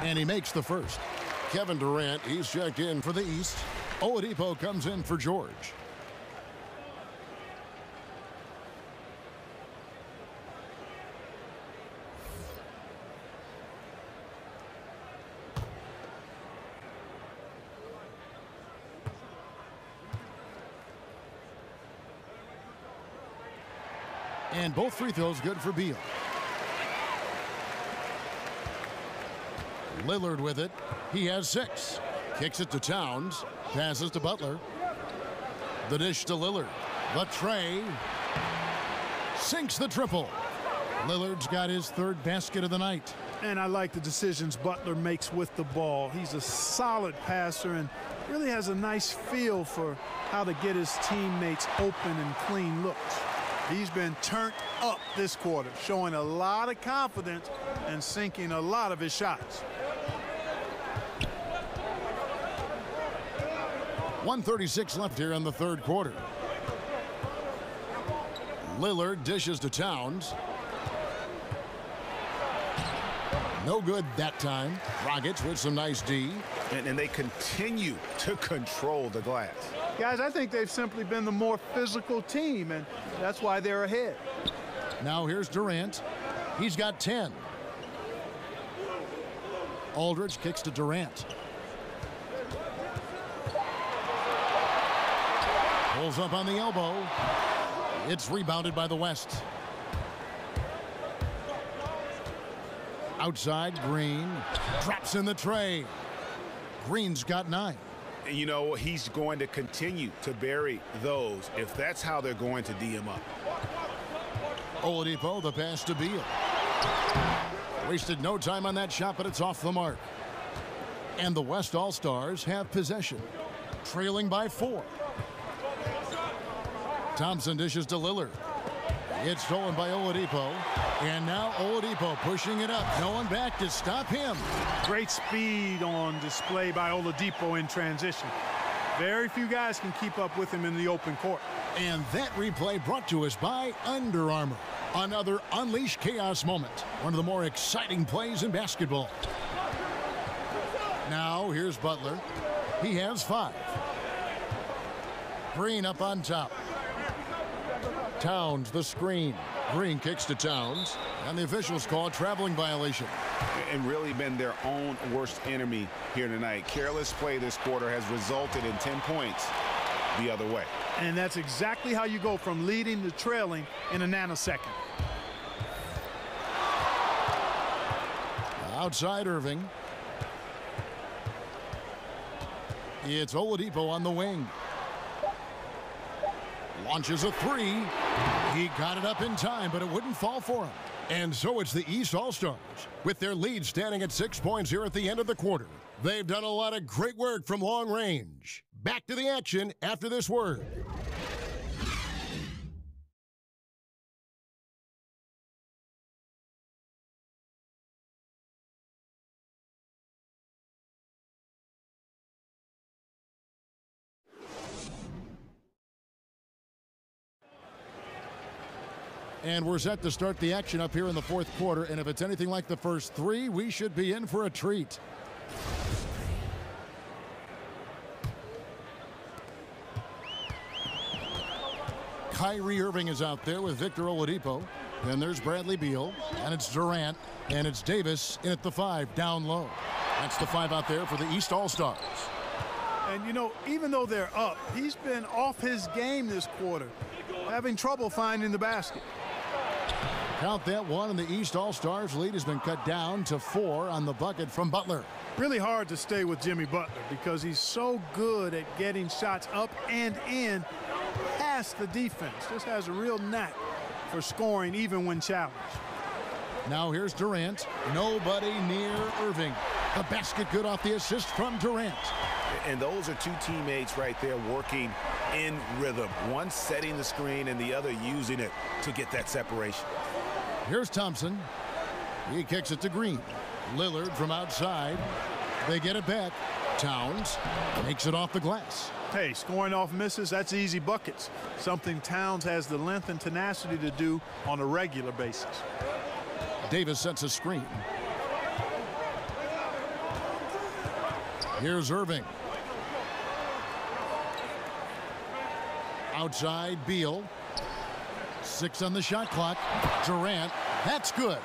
And he makes the first. Kevin Durant, he's checked in for the East. Oladipo comes in for George. And both free throws good for Beal. Lillard with it. He has 6. Kicks it to Towns. Passes to Butler. The dish to Lillard. The tray. Sinks the triple. Lillard's got his 3rd basket of the night. And I like the decisions Butler makes with the ball. He's a solid passer and really has a nice feel for how to get his teammates open and clean looks. He's been turned up this quarter, showing a lot of confidence and sinking a lot of his shots. 1:36 left here in the third quarter. Lillard dishes to Towns. No good that time. Rockets with some nice D. And they continue to control the glass. Guys, I think they've simply been the more physical team, and that's why they're ahead. Now here's Durant. He's got 10. Aldridge kicks to Durant. Pulls up on the elbow. It's rebounded by the West. Outside, Green drops in the tray. Green's got 9. And you know, he's going to continue to bury those if that's how they're going to D him up. Oladipo, the pass to Beal. Wasted no time on that shot, but it's off the mark. And the West All-Stars have possession, trailing by 4. Thompson dishes to Lillard. It's stolen by Oladipo. And now Oladipo pushing it up. No one back to stop him. Great speed on display by Oladipo in transition. Very few guys can keep up with him in the open court. And that replay brought to us by Under Armour. Another Unleash Chaos moment. One of the more exciting plays in basketball. Now here's Butler. He has 5. Green up on top. Towns the screen. Green kicks to Towns, and the officials call a traveling violation. And really been their own worst enemy here tonight. Careless play this quarter has resulted in 10 points the other way. And that's exactly how you go from leading to trailing in a nanosecond. Outside Irving. It's Oladipo on the wing. Launches a 3. He got it up in time, but it wouldn't fall for him. And so it's the East All-Stars, with their lead standing at 6 points here at the end of the quarter. They've done a lot of great work from long range. Back to the action after this word. And we're set to start the action up here in the fourth quarter. And if it's anything like the first 3, we should be in for a treat. Kyrie Irving is out there with Victor Oladipo. Then there's Bradley Beal. And it's Durant. And it's Davis in at the 5 down low. That's the 5 out there for the East All-Stars. And, you know, even though they're up, he's been off his game this quarter, having trouble finding the basket. Count that 1, and the East All-Stars lead has been cut down to 4 on the bucket from Butler. Really hard to stay with Jimmy Butler because he's so good at getting shots up and in past the defense. Just has a real knack for scoring even when challenged. Now here's Durant. Nobody near Irving. The basket good off the assist from Durant. And those are 2 teammates right there working in rhythm. One setting the screen and the other using it to get that separation. Here's Thompson. He kicks it to Green. Lillard from outside. They get it back. Towns makes it off the glass. Hey, scoring off misses, that's easy buckets. Something Towns has the length and tenacity to do on a regular basis. Davis sets a screen. Here's Irving. Outside, Beal. 6 on the shot clock. Durant, that's good.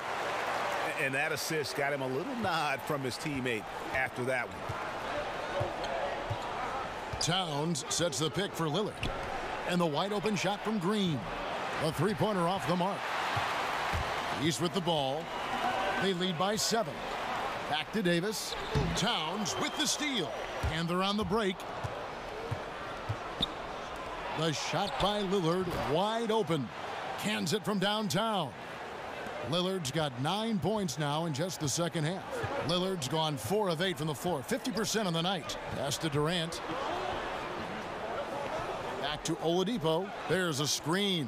And that assist got him a little nod from his teammate after that one. Towns sets the pick for Lillard. And the wide open shot from Green. A 3-pointer off the mark. East with the ball. They lead by 7. Back to Davis. Towns with the steal. And they're on the break. The shot by Lillard wide open. Cans it from downtown. Lillard's got 9 points now in just the second half. Lillard's gone 4 of 8 from the floor. 50% on the night. Pass to Durant. Back to Oladipo. There's a screen.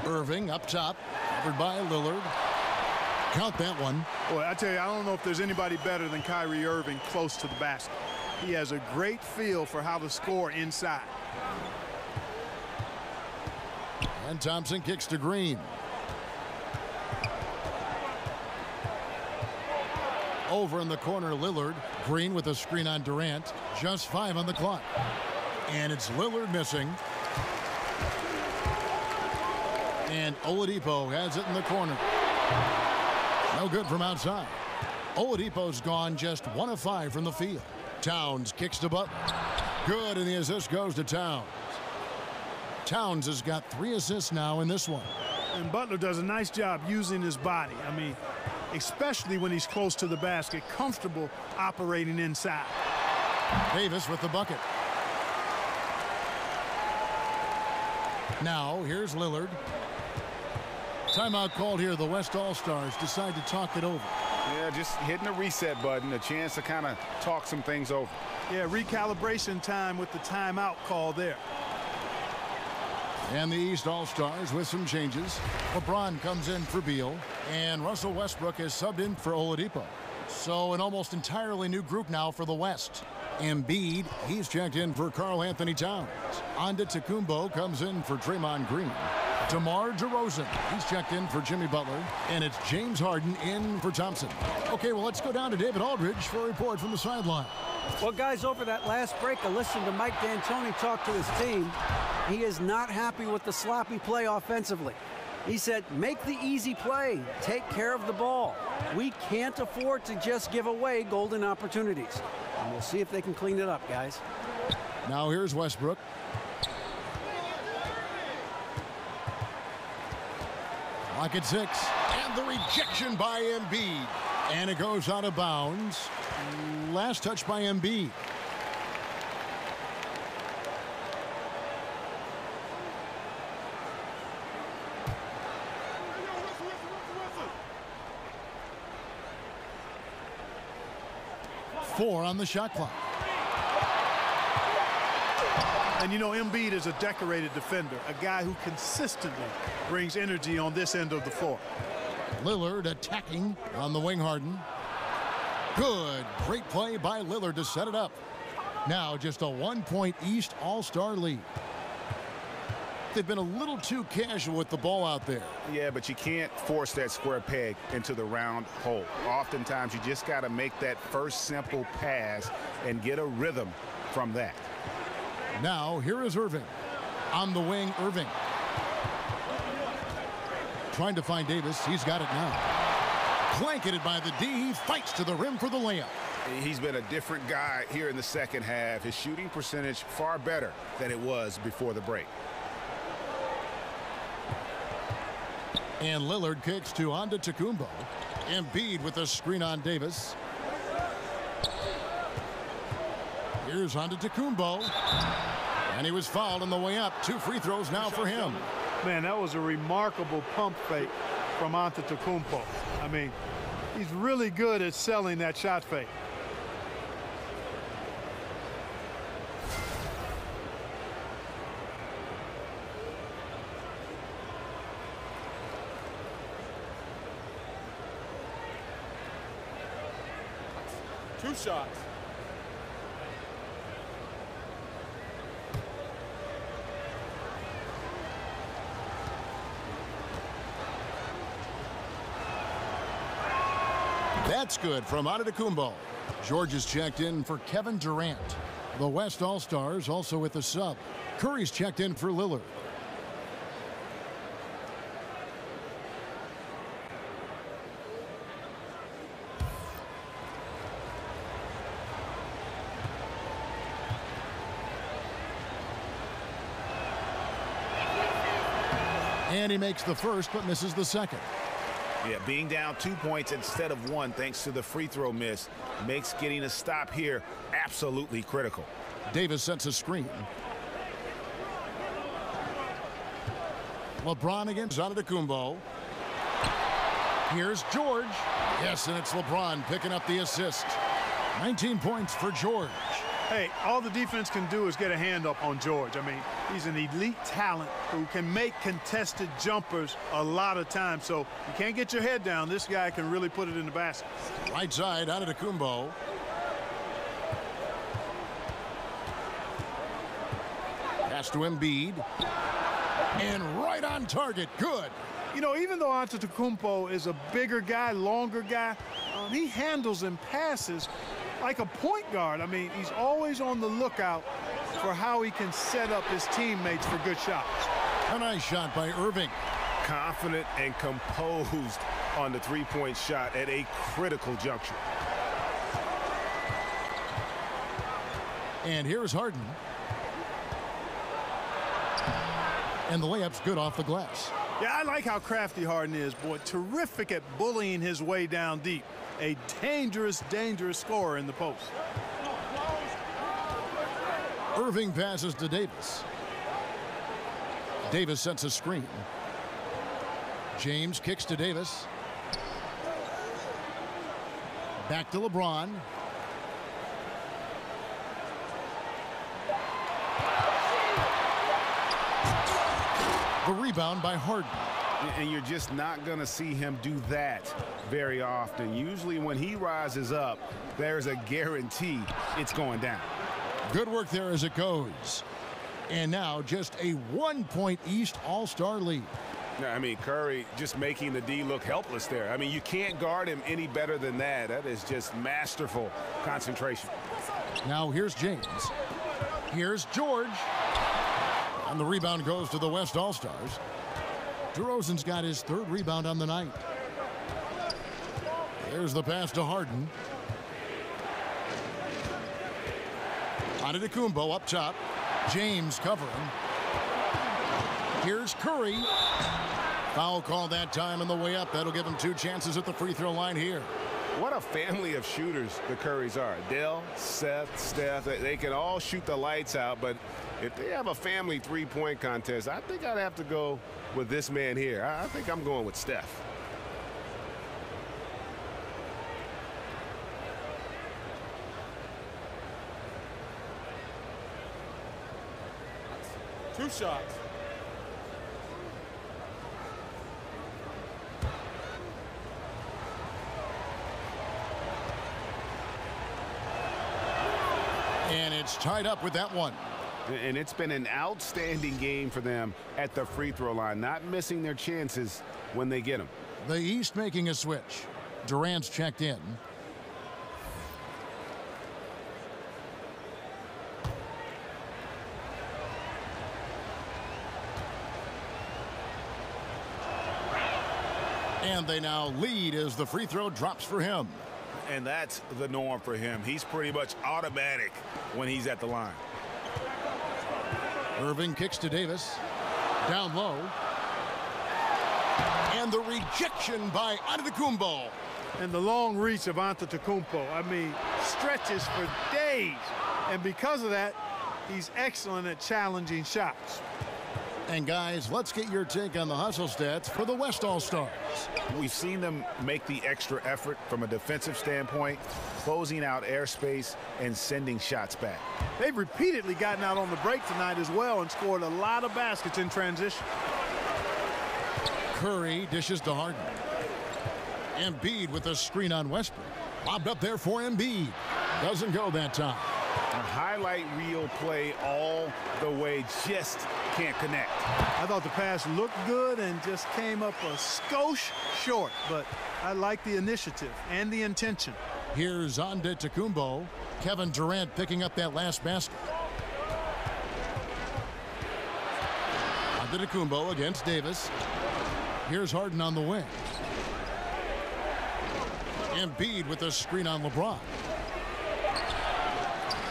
Irving up top, covered by Lillard. Count that one. Boy, I tell you, I don't know if there's anybody better than Kyrie Irving close to the basket. He has a great feel for how to score inside. And Thompson kicks to Green. Over in the corner, Lillard. Green with a screen on Durant. Just 5 on the clock. And it's Lillard missing. And Oladipo has it in the corner. No good from outside. Oladipo's gone just 1 of 5 from the field. Towns kicks to Butler. Good, and the assist goes to Towns. Towns has got 3 assists now in this one. And Butler does a nice job using his body. I mean, especially when he's close to the basket, comfortable operating inside. Davis with the bucket. Now, here's Lillard. Timeout called here. The West All-Stars decide to talk it over. Yeah, just hitting the reset button, a chance to kind of talk some things over. Yeah, recalibration time with the timeout call there. And the East All-Stars with some changes. LeBron comes in for Beal, and Russell Westbrook is subbed in for Oladipo. So an almost entirely new group now for the West. Embiid, he's checked in for Karl Anthony Towns. Antetokounmpo comes in for Draymond Green. DeMar DeRozan, he's checked in for Jimmy Butler. And it's James Harden in for Thompson. Okay, well, let's go down to David Aldridge for a report from the sideline. Well, guys, over that last break, I listened to Mike D'Antoni talk to his team. He is not happy with the sloppy play offensively. He said, make the easy play. Take care of the ball. We can't afford to just give away golden opportunities. And we'll see if they can clean it up, guys. Now here's Westbrook. Lock at 6. And the rejection by Embiid. And it goes out of bounds. Last touch by Embiid. Four on the shot clock. And you know, Embiid is a decorated defender, a guy who consistently brings energy on this end of the floor. Lillard attacking on the wing. Harden. Good. Great play by Lillard to set it up. Now just a 1-point East All-Star lead. They've been a little too casual with the ball out there. Yeah, but you can't force that square peg into the round hole. Oftentimes, you just got to make that first simple pass and get a rhythm from that. Now, here is Irving. On the wing, Irving. Trying to find Davis. He's got it now. Blanketed by the D. He fights to the rim for the layup. He's been a different guy here in the second half. His shooting percentage far better than it was before the break. And Lillard kicks to Antetokounmpo. Embiid with a screen on Davis. Here's Antetokounmpo. And he was fouled on the way up. 2 free throws now for him. Man, that was a remarkable pump fake from Antetokounmpo. I mean, he's really good at selling that shot fake. Two shots. That's good from Antetokounmpo. George is checked in for Kevin Durant. The West All-Stars also with the sub. Curry's checked in for Lillard. And he makes the first but misses the second. Yeah, being down 2 points instead of 1 thanks to the free throw miss makes getting a stop here absolutely critical. Davis sets a screen. LeBron against Antetokounmpo. Here's George. Yes, and it's LeBron picking up the assist. 19 points for George. Hey, all the defense can do is get a hand up on George. I mean, he's an elite talent who can make contested jumpers a lot of times. So you can't get your head down. This guy can really put it in the basket. Right side, Antetokounmpo. Pass to Embiid. And right on target. Good. You know, even though Antetokounmpo is a bigger guy, longer guy, he handles and passes like a point guard. I mean, he's always on the lookout for how he can set up his teammates for good shots. A nice shot by Irving. Confident and composed on the three-point shot at a critical juncture. And here's Harden. And the layup's good off the glass. Yeah, I like how crafty Harden is, boy. Terrific at bullying his way down deep. A dangerous, dangerous scorer in the post. Irving passes to Davis. Davis sets a screen. James kicks to Davis. Back to LeBron. The rebound by Harden. And you're just not going to see him do that very often. Usually when he rises up, there's a guarantee it's going down. Good work there as it goes. And now just a 1-point East All-Star lead. I mean, Curry just making the D look helpless there. I mean, you can't guard him any better than that. That is just masterful concentration. Now here's James. Here's George. And the rebound goes to the West All-Stars. DeRozan's got his third rebound on the night. There's the pass to Harden. Antetokounmpo up top. James covering. Here's Curry. Foul call that time on the way up. That'll give him 2 chances at the free throw line here. What a family of shooters the Currys are. Dell, Seth, Steph, they can all shoot the lights out, but if they have a family three-point contest, I think I'd have to go with this man here. I think I'm going with Steph. Two shots. And it's tied up with that one. And it's been an outstanding game for them at the free throw line, not missing their chances when they get them. The East making a switch. Durant's checked in. And they now lead as the free throw drops for him. And that's the norm for him. He's pretty much automatic when he's at the line. Irving kicks to Davis. Down low. And the rejection by Antetokounmpo. And the long reach of Antetokounmpo. I mean, stretches for days. And because of that, he's excellent at challenging shots. And guys, let's get your take on the hustle stats for the West All-Stars. We've seen them make the extra effort from a defensive standpoint, closing out airspace and sending shots back. They've repeatedly gotten out on the break tonight as well and scored a lot of baskets in transition. Curry dishes to Harden. Embiid with a screen on Westbrook. Lobbed up there for Embiid. Doesn't go that time. A highlight reel play all the way, just can't connect. I thought the pass looked good and just came up a skosh short, but I like the initiative and the intention. Here's Antetokounmpo. Kevin Durant picking up that last basket. Antetokounmpo against Davis. Here's Harden on the wing. Embiid with a screen on LeBron.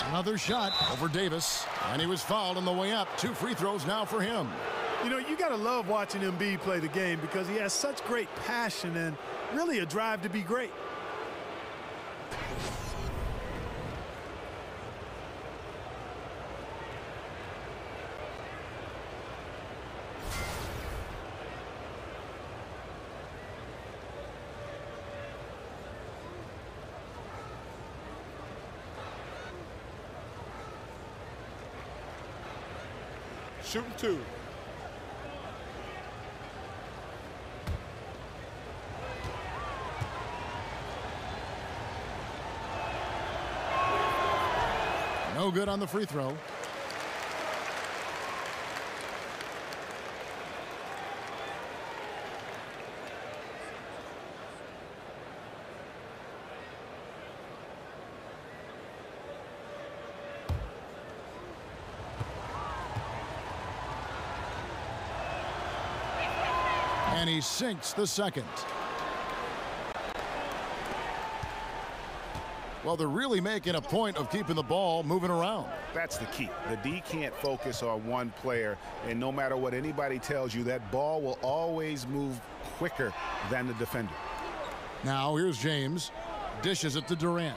Another shot over Davis, and he was fouled on the way up. 2 free throws now for him. You know, you got to love watching Embiid play the game because he has such great passion and really a drive to be great. shooting 2. No good on the free throw. And he sinks the second. Well, they're really making a point of keeping the ball moving around. That's the key. The D can't focus on one player, and no matter what anybody tells you, that ball will always move quicker than the defender. Now here's James. Dishes it to Durant.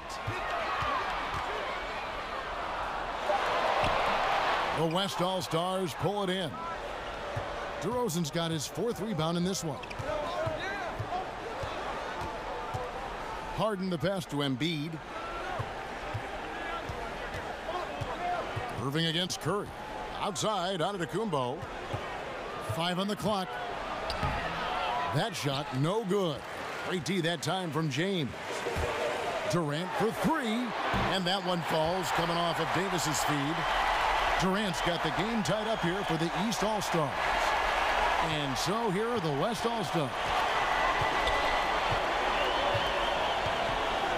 The West All-Stars pull it in. DeRozan's got his 4th rebound in this one. Harden the pass to Embiid. Irving against Curry. Outside, Antetokounmpo. 5 on the clock. That shot, no good. Great D that time from James. Durant for 3, and that one falls coming off of Davis's feed. Durant's got the game tied up here for the East All-Stars. And so here are the West All-Stars.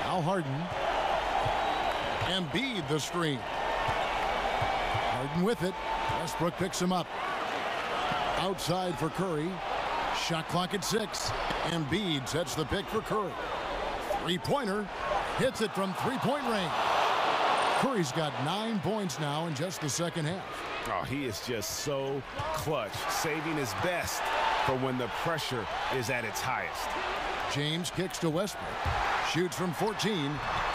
Now Harden. Embiid the screen. Harden with it. Westbrook picks him up. Outside for Curry. Shot clock at 6. Embiid sets the pick for Curry. Three-pointer. Hits it from three-point range. Curry's got 9 points now in just the second half. Oh, he is just so clutch, saving his best for when the pressure is at its highest. James kicks to Westbrook. Shoots from 14.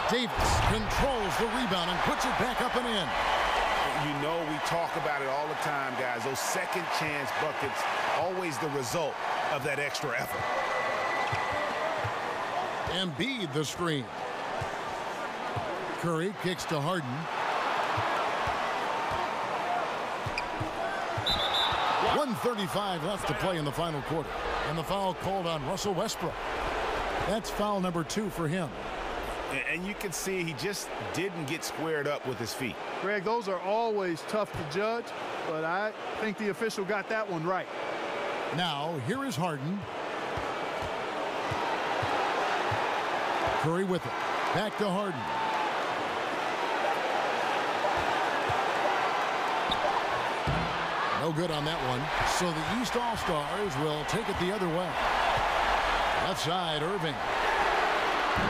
Davis controls the rebound and puts it back up and in. You know, we talk about it all the time, guys. Those second chance buckets, always the result of that extra effort. Embiid the screen. Curry kicks to Harden. .135 left to play in the final quarter. And the foul called on Russell Westbrook. That's foul number 2 for him. And you can see he just didn't get squared up with his feet. Greg, those are always tough to judge, but I think the official got that one right. Now, here is Harden. Curry with it. Back to Harden. No good on that one. So the East All-Stars will take it the other way. Left side, Irving.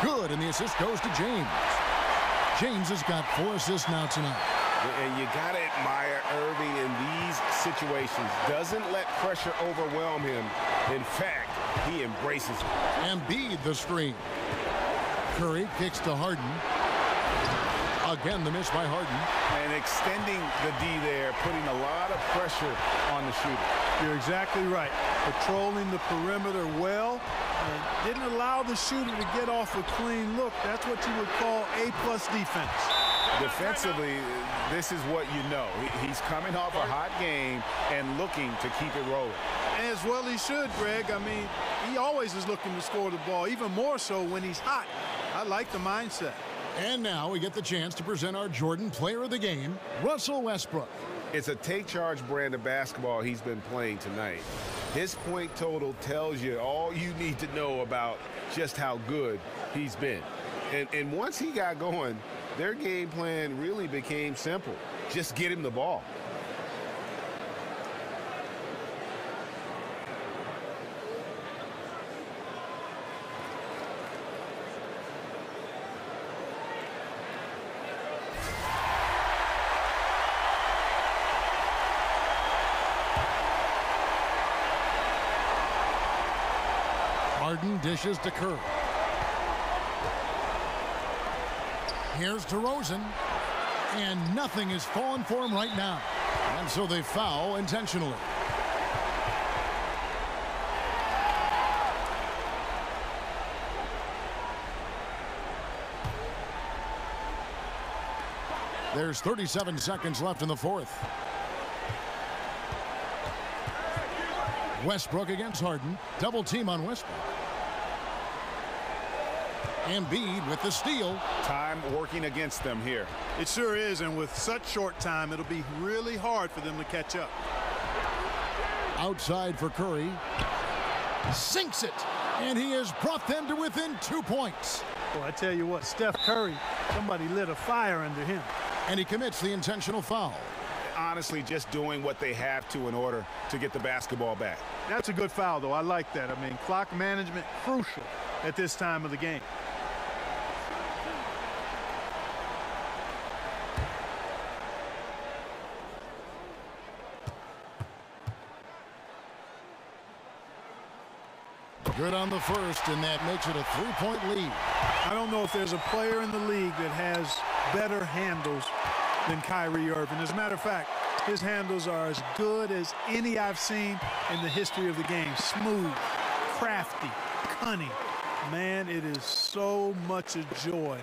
Good, and the assist goes to James. James has got 4 assists now tonight. And you got to admire Irving in these situations. Doesn't let pressure overwhelm him. In fact, he embraces it. Embiid the screen. Curry kicks to Harden. Again, the miss by Harden. And extending the D there, putting a lot of pressure on the shooter. You're exactly right. Patrolling the perimeter well and didn't allow the shooter to get off a clean look. That's what you would call A+ defense. Defensively, this is what you know. He's coming off a hot game and looking to keep it rolling. As well he should, Greg. I mean, he always is looking to score the ball, even more so when he's hot. I like the mindset. And now we get the chance to present our Jordan Player of the Game, Russell Westbrook. It's a take-charge brand of basketball he's been playing tonight. His point total tells you all you need to know about just how good he's been. And once he got going, their game plan really became simple. Just get him the ball. Harden dishes to Curry. Here's DeRozan. And nothing is falling for him right now. And so they foul intentionally. There's 37 seconds left in the fourth. Westbrook against Harden. Double team on Westbrook. Embiid with the steal. Time working against them here. It sure is, and with such short time, it'll be really hard for them to catch up. Outside for Curry. Sinks it. And he has brought them to within 2 points. Well, I tell you what, Steph Curry, somebody lit a fire under him. And he commits the intentional foul. Honestly, just doing what they have to in order to get the basketball back. That's a good foul, though. I like that. I mean, clock management, crucial at this time of the game. Good on the first, and that makes it a 3-point lead. I don't know if there's a player in the league that has better handles than Kyrie Irving. As a matter of fact, his handles are as good as any I've seen in the history of the game. Smooth, crafty, cunning. Man, it is so much a joy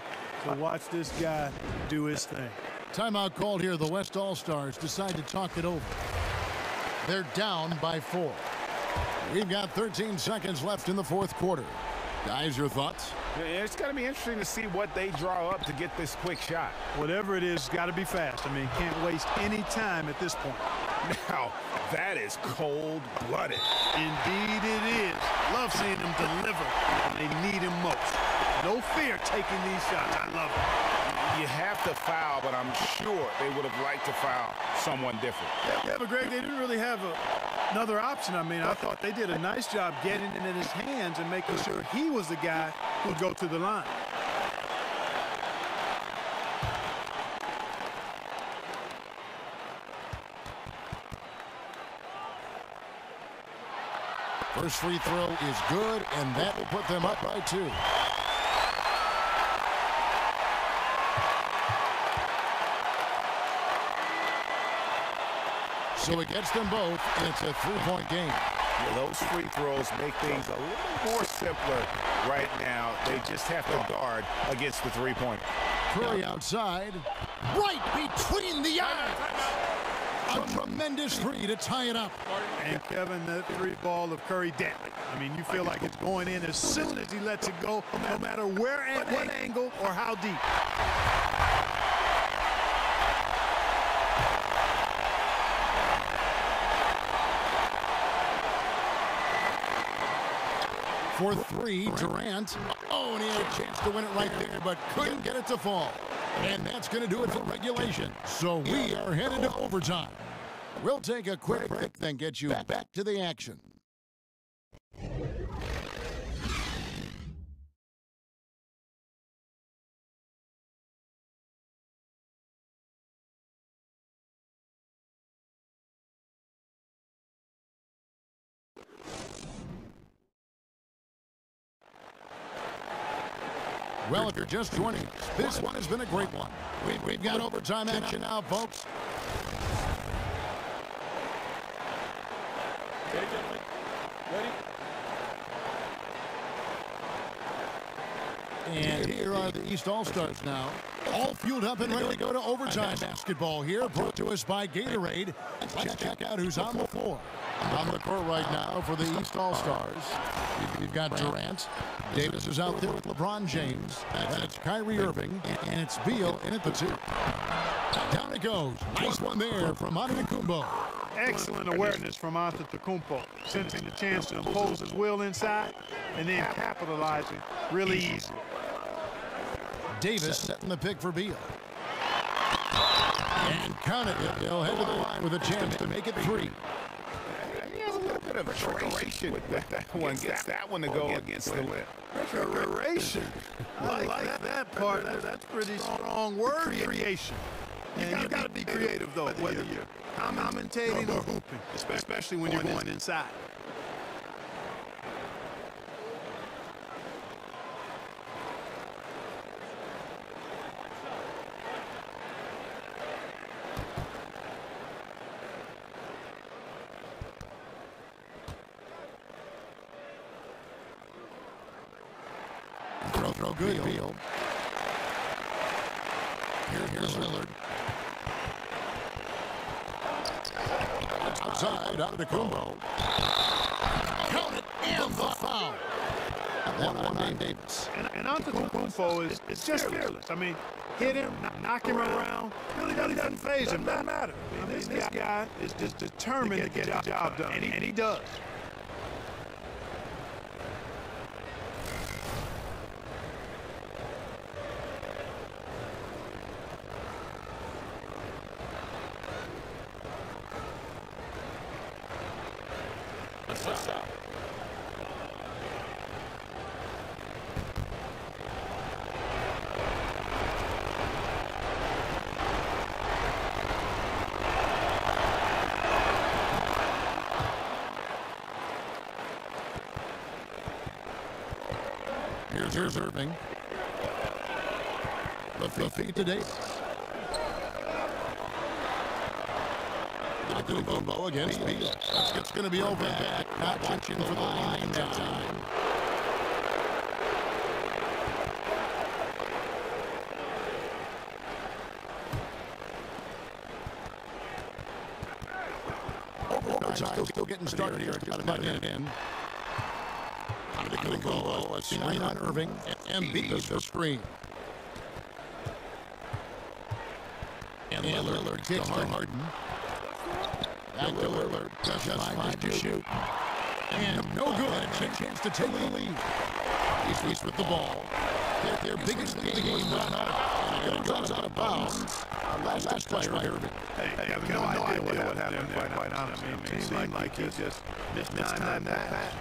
to watch this guy do his thing. Timeout called here. The West All-Stars decide to talk it over. They're down by 4. We've got 13 seconds left in the fourth quarter. Guys, your thoughts? It's going to be interesting to see what they draw up to get this quick shot. Whatever it is, got to be fast. I mean, can't waste any time at this point. Now, that is cold-blooded. Indeed it is. Love seeing them deliver when they need him most. No fear taking these shots. I love it. You have to foul, but I'm sure they would have liked to foul someone different. Yeah, but Greg, they didn't really have another option. I mean, I thought they did a nice job getting it in his hands and making sure he was the guy who'd go to the line. First free throw is good, and that will put them up by 2. So it gets them both, and it's a 3-point game. Yeah, those free throws make things a little more simpler right now. They just have to guard against the three-point. Curry outside, right between the eyes. A tremendous three to tie it up. And Kevin, that three ball of Curry deadly. I mean, you feel like it's going in as soon as he lets it go, no matter where, at what angle, or how deep. For 3, Durant. Oh, and he had a chance to win it right there, but couldn't get it to fall. And that's going to do it for regulation. So we are headed to overtime. We'll take a quick break, then get you back to the action. Well, if you're just joining us, this one has been a great one. We've got overtime action now, folks. Okay, gentlemen. Ready? And here are the East All-Stars now. All fueled up and ready to go to overtime basketball here. Brought to us by Gatorade. Let's check out who's on the floor. On the court right now for the East All-Stars. You've got Durant. Davis is out there with LeBron James. Then it's Kyrie Irving. And it's Beal in at the 2. Down it goes. Nice one there from Antetokounmpo. Excellent awareness from Antetokounmpo, sensing the chance to impose his will inside and then capitalizing really easy. Davis setting the pick for Beal. And counted it. He'll head to the line with a chance to make it 3. He has a little bit of a trepidation with that one. Gets that one to go against the lip. Preparation. I like that part. That's pretty strong word creation. And you've got to be creative, though, whether you're commentating or hooping, especially when you're going inside. Throw good, Beal. Here's Lillard. Outside, Antetokounmpo. And the foul. That one on Davis. And Antetokounmpo is just fearless. I mean, hit him, knock him around. Really doesn't faze him. Doesn't matter. I mean, this guy is just determined to get the job done, and he does. Here's Irving. The feet to Davis. Antetokounmpo against Beal. It's going to be over. Not watching for the line that time. Still getting started here. Got it in. Antetokounmpo, a screen on Irving, and beats the screen. And Lillard kicks to Harden. Back to Lillard. Just 5 to shoot. And no good. Chance to take the lead. He's with the ball. Their biggest lead of the game run out. And it goes out of bounds. Last player, Irving. Hey, I have no idea what happened there, quite honestly. It seemed like he just missed time that pass.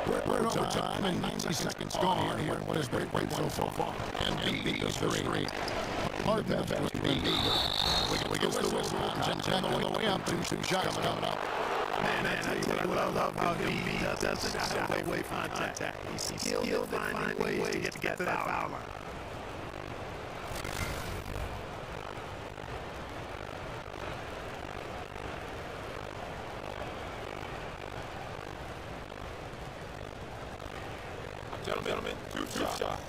We're in overtime and 90 seconds gone here. What is great so far? And beat does the straight. Hard pass was beat. We get the whistle. And 10 on the way up. Two shots coming up. Man, I tell you what I love how he doesn't shy away from contact. He's still finding ways to get to that foul line. Gentlemen, two shot.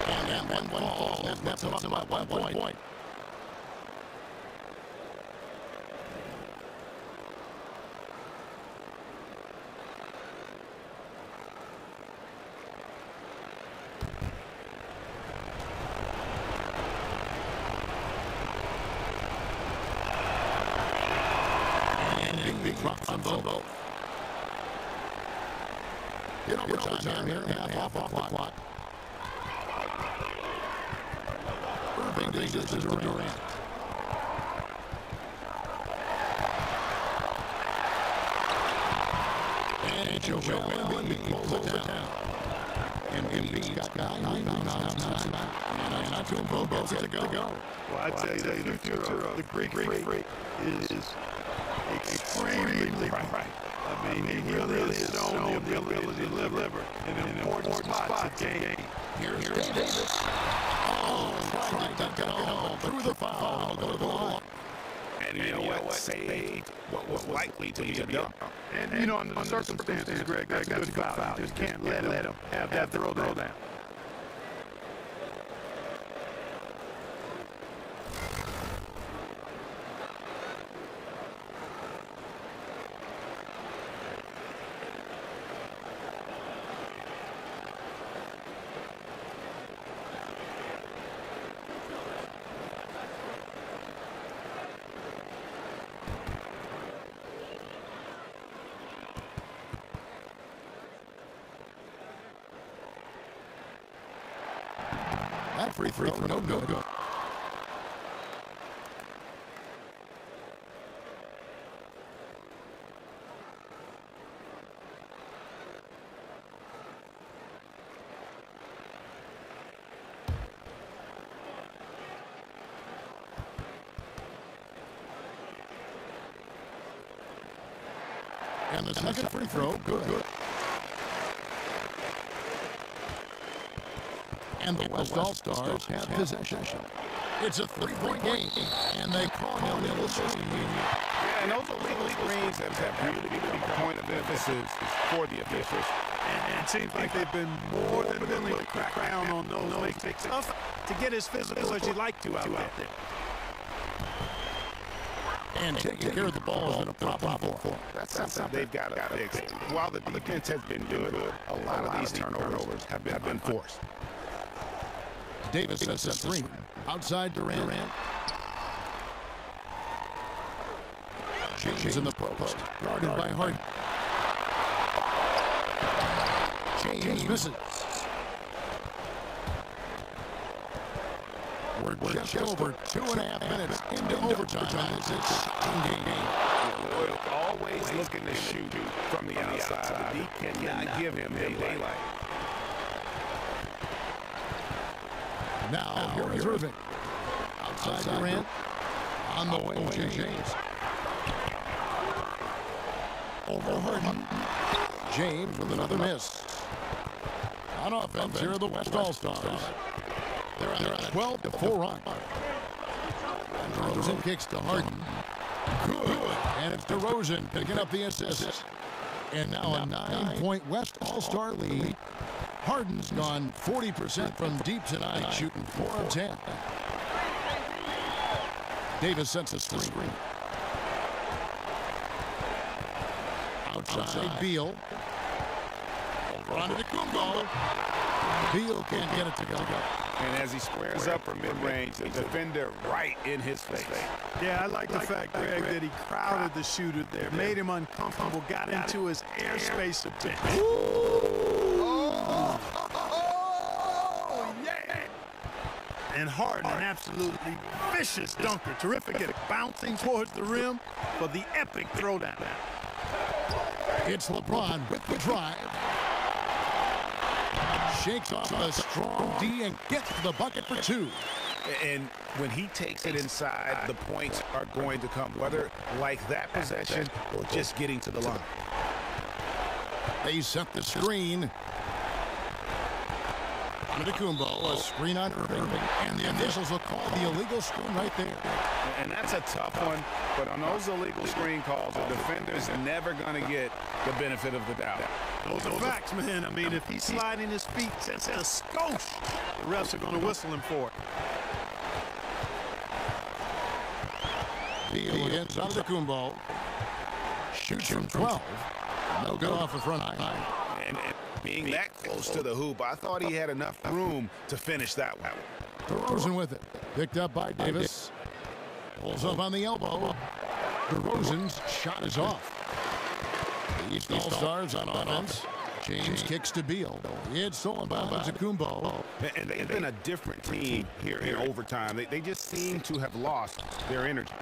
And one falls. That's about 1 point. Big drops on both. In overtime here, half off the clock. Irving dishes to Durant. And Joel Embiid pulls it down. And Embiid's got 9 on time. And Antetokounmpo gets it to go. Well, I tell you, the future of the Greek freak is extremely bright. I mean, he really has shown the ability to deliver in an important spots of game. Here's Davis. Trying to get home through the foul. Go to the line. And you know what? Saved what was likely to be a dunk. And you know, under the circumstances, Greg, that's a good foul. You just can't let him have that throw down. That free throw, no good. And the second free throw, good. And the West All-Stars have possession. It's a 3-point game, and they call him illustration. And those illegal screens have really become a point of emphasis for the officials. And it seems like they've been more than willing to crack down on those. Makes it tough to get as physical as you'd like to out there. And taking care of the ball has been a problem for them. That's something they've got to fix. While the defense has been good, a lot of these turnovers have been forced. Davis sets a screen. Outside Durant. James in the post. Guarded by Harden. James misses. We're just over 2.5 minutes into overtime. It's a shocking game. Always looking to shoot from the outside. The D cannot give him daylight. Now, here is Irving. Outside Durant. On the way, James. Over Harden. James with another miss. On offense, here are the West All-Stars. They're on a 12-4 run. And DeRozan kicks to Harden. Good. And it's DeRozan picking up the assist. And now a 9-point West All-Star lead. Harden's gone 40% from deep tonight, shooting 4 of 10. Davis sets a screen. Outside Beal. Over onto the Kumbo. Beal can't get it to go. And as he squares up from mid-range, the defender right in his face. Yeah, I like the fact, Greg, that he crowded the shooter there, made him uncomfortable, got into his airspace a bit. And Harden, an absolutely vicious dunker. Terrific at bouncing towards the rim for the epic throwdown. It's LeBron with the drive. Shakes off a strong D and gets the bucket for 2. And when he takes it inside, the points are going to come, whether like that possession or just getting to the line. They set the screen. Kumbo, a screen on Irving, and the officials will call the illegal screen right there. And that's a tough one, but on those illegal screen calls, the defender's never going to get the benefit of the doubt. Those are facts, man. I mean, if he's sliding his feet just a skosh, the refs are going to whistle him for it. Beal gets out of the Kumbo. Shoots from 12. No good off the front line. And being that close to the hoop, I thought he had enough room to finish that one. DeRozan with it. Picked up by Davis. Pulls up on the elbow. DeRozan's shot is off. The East All-Stars on offense. James kicks to Beal. It's stolen by Kumbo. And they've been a different team here in overtime. They just seem to have lost their energy.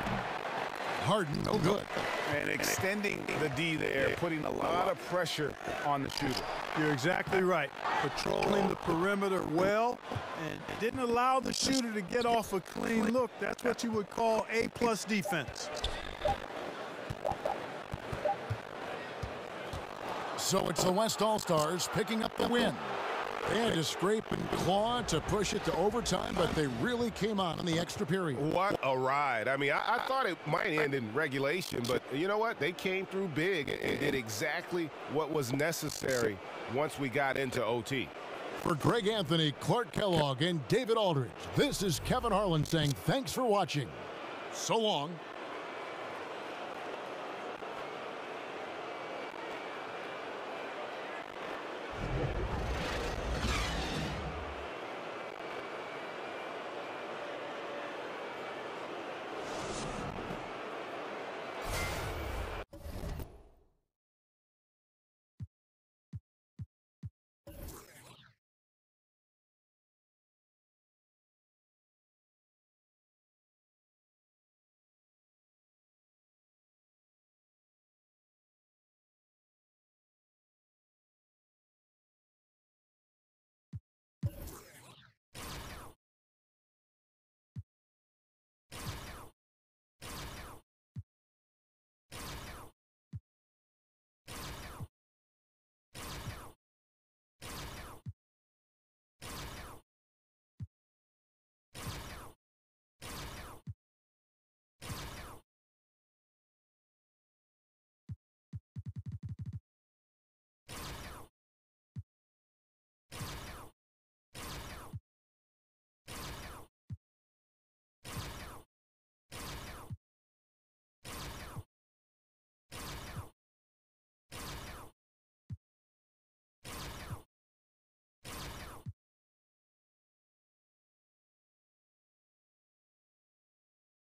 Harden, no good. And extending the D there, putting a lot of pressure on the shooter. You're exactly right. Patrolling the perimeter well and didn't allow the shooter to get off a clean look. That's what you would call A+ defense. So it's the West All-Stars picking up the win. They had to scrape and claw to push it to overtime, but they really came on in the extra period. What a ride. I mean, I thought it might end in regulation, but you know what? They came through big and did exactly what was necessary once we got into OT. For Greg Anthony, Clark Kellogg, and David Aldridge, this is Kevin Harlan saying thanks for watching. So long.